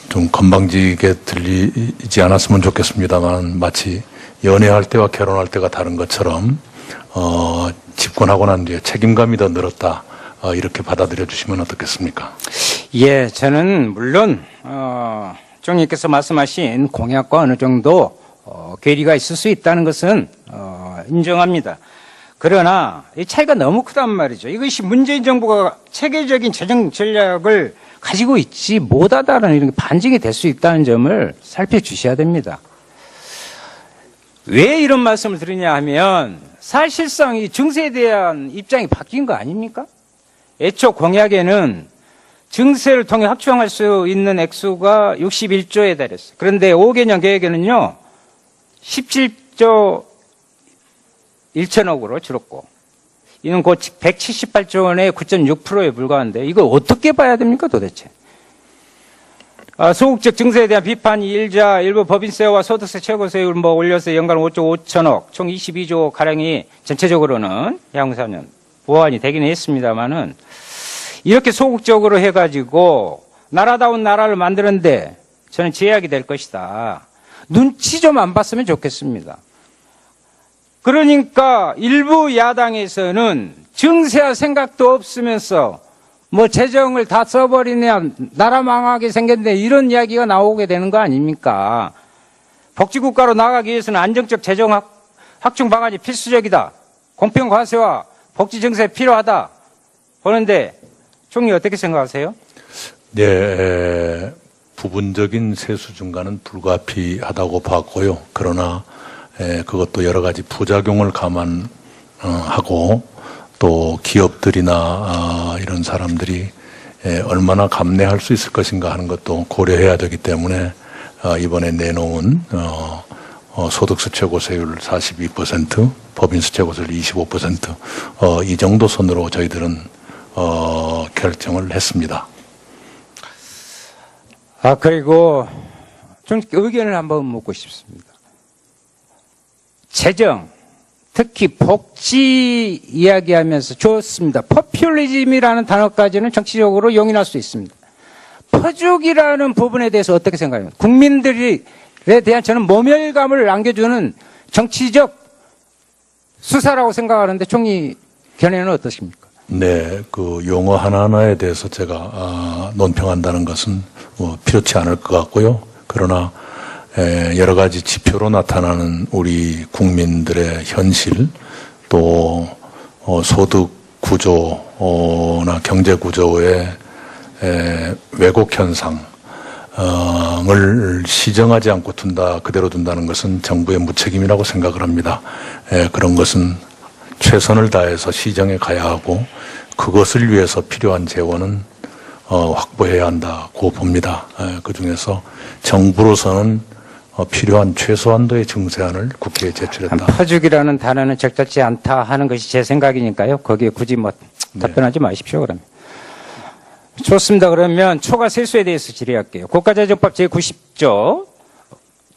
좀 건방지게 들리지 않았으면 좋겠습니다만 마치 연애할 때와 결혼할 때가 다른 것처럼 집권하고 난 뒤에 책임감이 더 늘었다. 이렇게 받아들여 주시면 어떻겠습니까? 예, 저는 물론 총리께서 말씀하신 공약과 어느 정도 괴리가 있을 수 있다는 것은 인정합니다. 그러나 이 차이가 너무 크단 말이죠. 이것이 문재인 정부가 체계적인 재정 전략을 가지고 있지 못하다는 이런 반증이 될 수 있다는 점을 살펴주셔야 됩니다. 왜 이런 말씀을 드리냐 하면 사실상 이 증세에 대한 입장이 바뀐 거 아닙니까? 애초 공약에는 증세를 통해 확충할 수 있는 액수가 61조에 달했어요. 그런데 5개년 계획에는요, 17조 1천억으로 줄었고, 이는 곧 178조 원의 9.6%에 불과한데, 이거 어떻게 봐야 됩니까, 도대체? 소극적 증세에 대한 비판이 일자 일부 법인세와 소득세 최고세율 올려서 연간 5조 5천억, 총 22조 가량이 전체적으로는 향후 4년 보완이 되긴 했습니다만은, 이렇게 소극적으로 해가지고 나라다운 나라를 만드는데 저는 제약이 될 것이다. 눈치 좀 안 봤으면 좋겠습니다. 그러니까 일부 야당에서는 증세할 생각도 없으면서 뭐 재정을 다 써버리냐, 나라 망하게 생겼네, 이런 이야기가 나오게 되는 거 아닙니까? 복지국가로 나가기 위해서는 안정적 재정 확충 방안이 필수적이다. 공평 과세와 복지 증세 필요하다. 보는데 총리 어떻게 생각하세요? 네, 부분적인 세수 증가는 불가피하다고 봤고요. 그러나 그것도 여러 가지 부작용을 감안하고 또 기업들이나 이런 사람들이 얼마나 감내할 수 있을 것인가 하는 것도 고려해야 되기 때문에 이번에 내놓은 소득세 최고세율 42%, 법인세 최고세율 25%, 이 정도 선으로 저희들은 결정을 했습니다. 그리고 좀 의견을 한번 묻고 싶습니다. 재정, 특히 복지 이야기하면서 좋습니다. 포퓰리즘이라는 단어까지는 정치적으로 용인할 수 있습니다. 퍼주기라는 부분에 대해서 어떻게 생각합니까? 국민들에 대한 저는 모멸감을 안겨주는 정치적 수사라고 생각하는데 총리 견해는 어떠십니까? 네, 그 용어 하나하나에 대해서 제가 논평한다는 것은 필요치 않을 것 같고요. 그러나 여러 가지 지표로 나타나는 우리 국민들의 현실, 또 소득 구조나 경제 구조의 왜곡 현상을 시정하지 않고 그대로 둔다는 것은 정부의 무책임이라고 생각을 합니다. 그런 것은 최선을 다해서 시정에 가야 하고 그것을 위해서 필요한 재원은 확보해야 한다고 봅니다. 그중에서 정부로서는 필요한 최소한도의 증세안을 국회에 제출했다. 퍼주기라는 단어는 적절치 않다 하는 것이 제 생각이니까요. 거기에 굳이 답변하지 마십시오. 그러면. 좋습니다. 그러면 초과 세수에 대해서 질의할게요. 국가재정법 제90조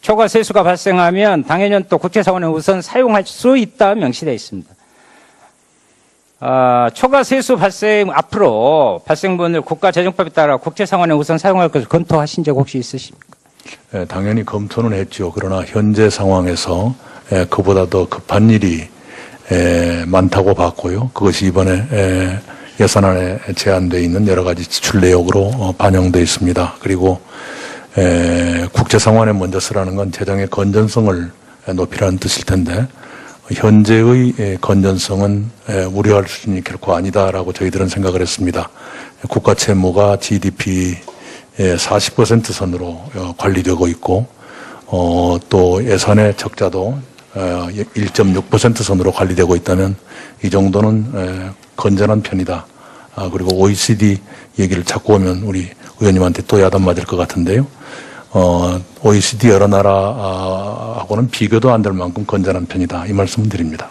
초과 세수가 발생하면 당해년 또 국채상환에 우선 사용할 수 있다 명시되어 있습니다. 초과 세수 발생 앞으로 발생분을 국가재정법에 따라 국채상환에 우선 사용할 것을 검토하신 적 혹시 있으십니까? 당연히 검토는 했죠. 그러나 현재 상황에서 그보다 더 급한 일이 많다고 봤고요. 그것이 이번에 예산안에 제안되어 있는 여러 가지 지출 내역으로 반영되어 있습니다. 그리고 국채상환에 먼저 쓰라는 건 재정의 건전성을 높이라는 뜻일 텐데 현재의 건전성은 우려할 수준이 결코 아니다라고 저희들은 생각을 했습니다. 국가 채무가 GDP 40% 선으로 관리되고 있고 또 예산의 적자도 1.6% 선으로 관리되고 있다면 이 정도는 건전한 편이다. 그리고 OECD 얘기를 자꾸 하면 우리 의원님한테 또 야단 맞을 것 같은데요. OECD 여러 나라하고는 비교도 안 될 만큼 건전한 편이다. 이 말씀을 드립니다.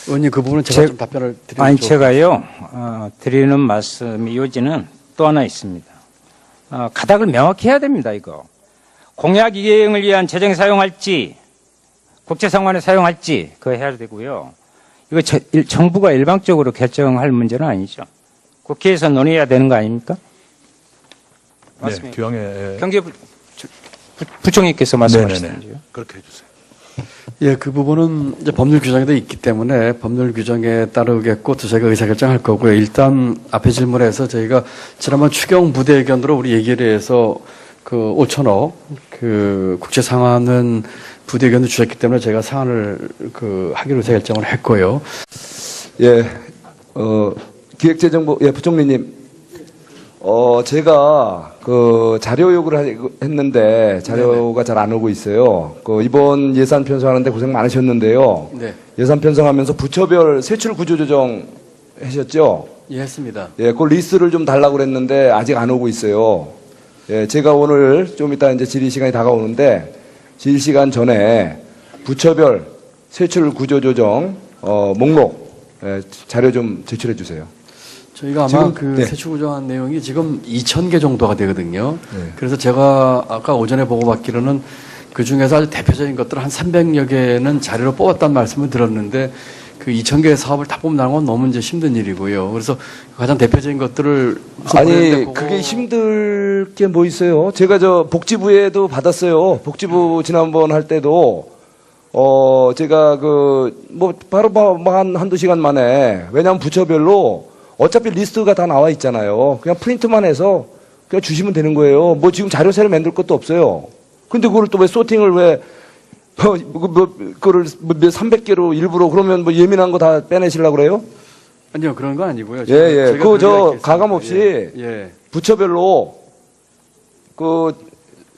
의원님 그 부분은 제가 좀 답변을 드리죠. 아니 제가요 드리는 말씀의 요지는 또 하나 있습니다. 가닥을 명확히 해야 됩니다. 이거 공약 이행을 위한 재정 사용할지 국채상환에 사용할지 그거 해야 되고요. 이거 정부가 일방적으로 결정할 문제는 아니죠. 국회에서 논의해야 되는 거 아닙니까? 네, 기왕에 경제부총리께서 말씀하시는지요. 그렇게 해주세요. 예, 그 부분은 이제 법률 규정이 돼 있기 때문에 법률 규정에 따르겠고 또 저희가 의사결정할 거고요. 일단 앞에 질문에서 저희가 지난번 추경 부대의견으로 우리 얘기를 해서 그 5천억 그 국채 상환은 부대의견을 주셨기 때문에 제가 상환을 하기로 의사결정을 했고요. 예, 기획재정부 부총리님. 제가 그 자료 요구를 했는데 자료가 잘 안 오고 있어요. 그 이번 예산 편성하는데 고생 많으셨는데요. 네. 예산 편성하면서 부처별 세출 구조 조정 하셨죠? 예, 했습니다. 예, 그 리스트를 좀 달라고 그랬는데 아직 안 오고 있어요. 예, 제가 오늘 좀 이따 이제 질의 시간이 다가오는데 질의 시간 전에 부처별 세출 구조 조정 목록 자료 좀 제출해 주세요. 저희가 아마 지금, 그 네. 세출 구조한 내용이 지금 2,000개 정도가 되거든요. 네. 그래서 제가 아까 오전에 보고받기로는 그 중에서 아주 대표적인 것들 한 300여 개는 자료로 뽑았다는 말씀을 들었는데 그 2,000개의 사업을 다 뽑는다는 건 너무 이제 힘든 일이고요. 그래서 가장 대표적인 것들을 아니 그게 힘들 게 뭐 있어요? 제가 저 복지부에도 받았어요. 복지부 지난번 할 때도 제가 그 뭐 바로 한두 시간 만에 왜냐하면 부처별로 어차피 리스트가 다 나와 있잖아요. 그냥 프린트만 해서 그냥 주시면 되는 거예요. 뭐 지금 자료 새로 만들 것도 없어요. 근데 그걸 또 왜 소팅을 왜 그거를 300개로 일부러 그러면 뭐 예민한 거 다 빼내시려고 그래요? 아니요, 그런 건 아니고요. 예. 제가 그 저 이야기했습니다. 가감 없이 예. 부처별로 그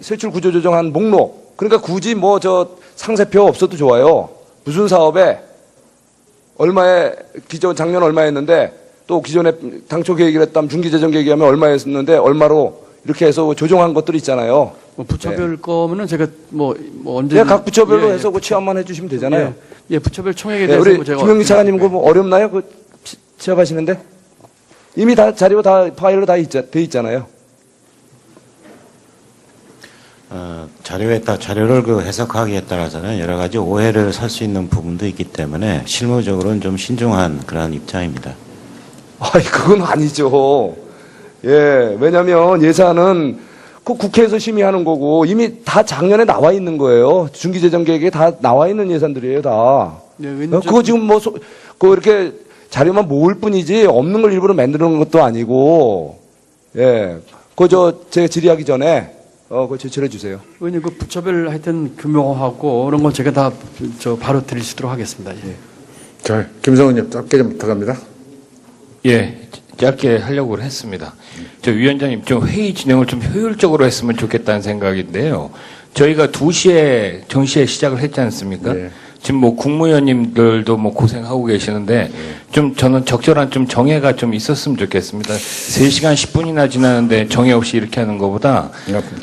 세출 구조 조정한 목록. 그러니까 굳이 뭐 저 상세표 없어도 좋아요. 무슨 사업에 얼마에 기존 작년 얼마였는데 또 기존에 당초 계획을 했다면 중기재정 계획하면 얼마였는데 얼마로 이렇게 해서 조정한 것들이 있잖아요. 뭐 부처별 거면은 제가 뭐 언제 네, 각 부처별로 해서 그 취합만 해주시면 되잖아요. 예, 부처별 총액에 네, 대해서 우리 뭐 제가 김영기 차관님 그거 뭐 어렵나요? 그 취합하시는데 이미 다 자료 다 파일로 다 돼 있잖아요. 자료를 그 해석하기에 따라서는 여러 가지 오해를 살 수 있는 부분도 있기 때문에 실무적으로는 좀 신중한 그런 입장입니다. 아이, 그건 아니죠. 예, 왜냐면 예산은 그 국회에서 심의하는 거고 이미 다 작년에 나와 있는 거예요. 중기재정 계획에 다 나와 있는 예산들이에요, 다. 네, 그거 지금 뭐, 그 이렇게 자료만 모을 뿐이지 없는 걸 일부러 만드는 것도 아니고, 예. 제가 질의하기 전에, 그거 제출해 주세요. 의원님, 그 부처별 하여튼 규모하고 그런 건 제가 다 바로 드릴 수 있도록 하겠습니다. 예. 자, 김성훈님 짧게 좀 부탁합니다. 예, 짧게 하려고 했습니다. 저 위원장님 좀 회의 진행을 좀 효율적으로 했으면 좋겠다는 생각인데요. 저희가 2시에 정시에 시작을 했지 않습니까? 네. 지금 뭐 국무위원님들도 뭐 고생하고 계시는데 좀 저는 적절한 좀 정해가 좀 있었으면 좋겠습니다. 3시간 10분이나 지나는데 정해 없이 이렇게 하는 것보다.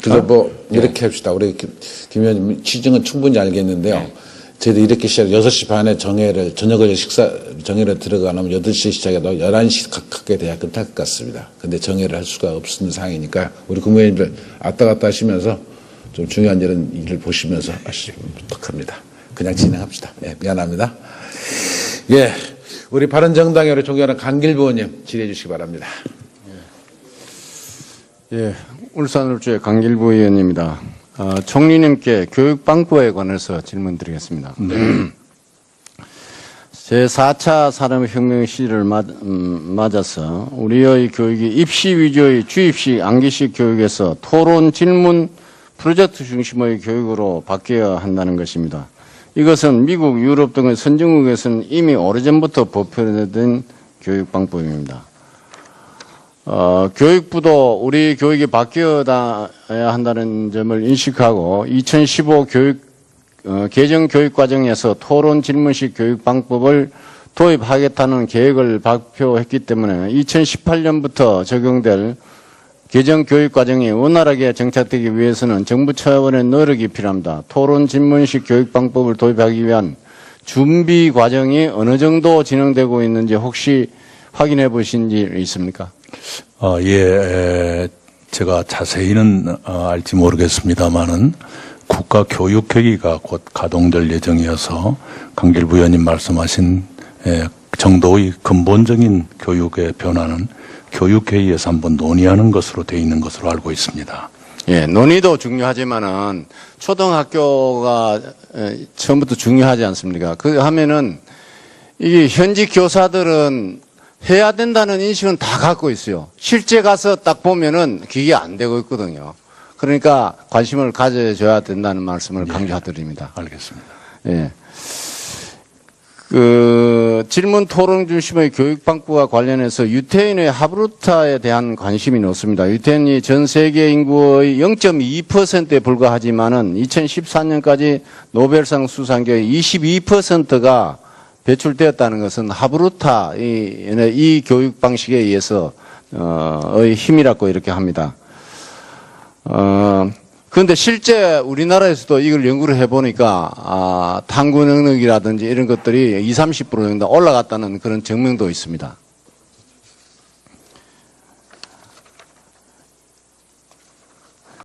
그래서 이렇게 합시다. 우리 김 의원님 취지는 충분히 알겠는데요. 저희도 이렇게 시작 6시 반에 정해를 들어가면 8시에 시작해도 11시 가깝게 돼야 끝날 것 같습니다. 근데 정해를 할 수가 없는 상황이니까 우리 국무위원님들 왔다 갔다 하시면서 좀 중요한 일을 보시면서 하시면 부탁합니다. 그냥 진행합시다. 예, 미안합니다. 예, 우리 바른정당의 우리 존경하는 강길부 의원님 질의해 주시기 바랍니다. 예, 울산을주의 강길부 의원입니다. 총리님께 교육방법에 관해서 질문드리겠습니다. 제4차 산업혁명 시대를 맞아서 우리의 교육이 입시 위주의 주입식 암기식 교육에서 토론, 질문, 프로젝트 중심의 교육으로 바뀌어야 한다는 것입니다. 이것은 미국, 유럽 등의 선진국에서는 이미 오래전부터 보편화된 교육방법입니다. 교육부도 우리 교육이 바뀌어야 한다는 점을 인식하고 2015 개정 교육 과정에서 토론 질문식 교육 방법을 도입하겠다는 계획을 발표했기 때문에 2018년부터 적용될 개정 교육 과정이 원활하게 정착되기 위해서는 정부 차원의 노력이 필요합니다. 토론 질문식 교육 방법을 도입하기 위한 준비 과정이 어느 정도 진행되고 있는지 혹시 확인해 보신 지 있습니까? 예, 제가 자세히는 알지 모르겠습니다만은 국가교육회의가 곧 가동될 예정이어서 강길부 의원님 말씀하신 정도의 근본적인 교육의 변화는 교육회의에서 한번 논의하는 것으로 되어 있는 것으로 알고 있습니다. 예, 논의도 중요하지만은 초등학교가 처음부터 중요하지 않습니까? 그 하면은 이게 현직 교사들은 해야 된다는 인식은 다 갖고 있어요. 실제 가서 딱 보면은 그게 안 되고 있거든요. 그러니까 관심을 가져줘야 된다는 말씀을 강조드립니다. 알겠습니다. 예. 질문 토론 중심의 교육 방법과 관련해서 유태인의 하브루타에 대한 관심이 높습니다. 유태인이 전 세계 인구의 0.2%에 불과하지만은 2014년까지 노벨상 수상자의 22%가 배출되었다는 것은 하브루타 이 교육 방식에 의해서 의 힘이라고 이렇게 합니다. 그런데 실제 우리나라에서도 이걸 연구를 해보니까 탐구 능력이라든지 이런 것들이 20-30% 정도 올라갔다는 그런 증명도 있습니다.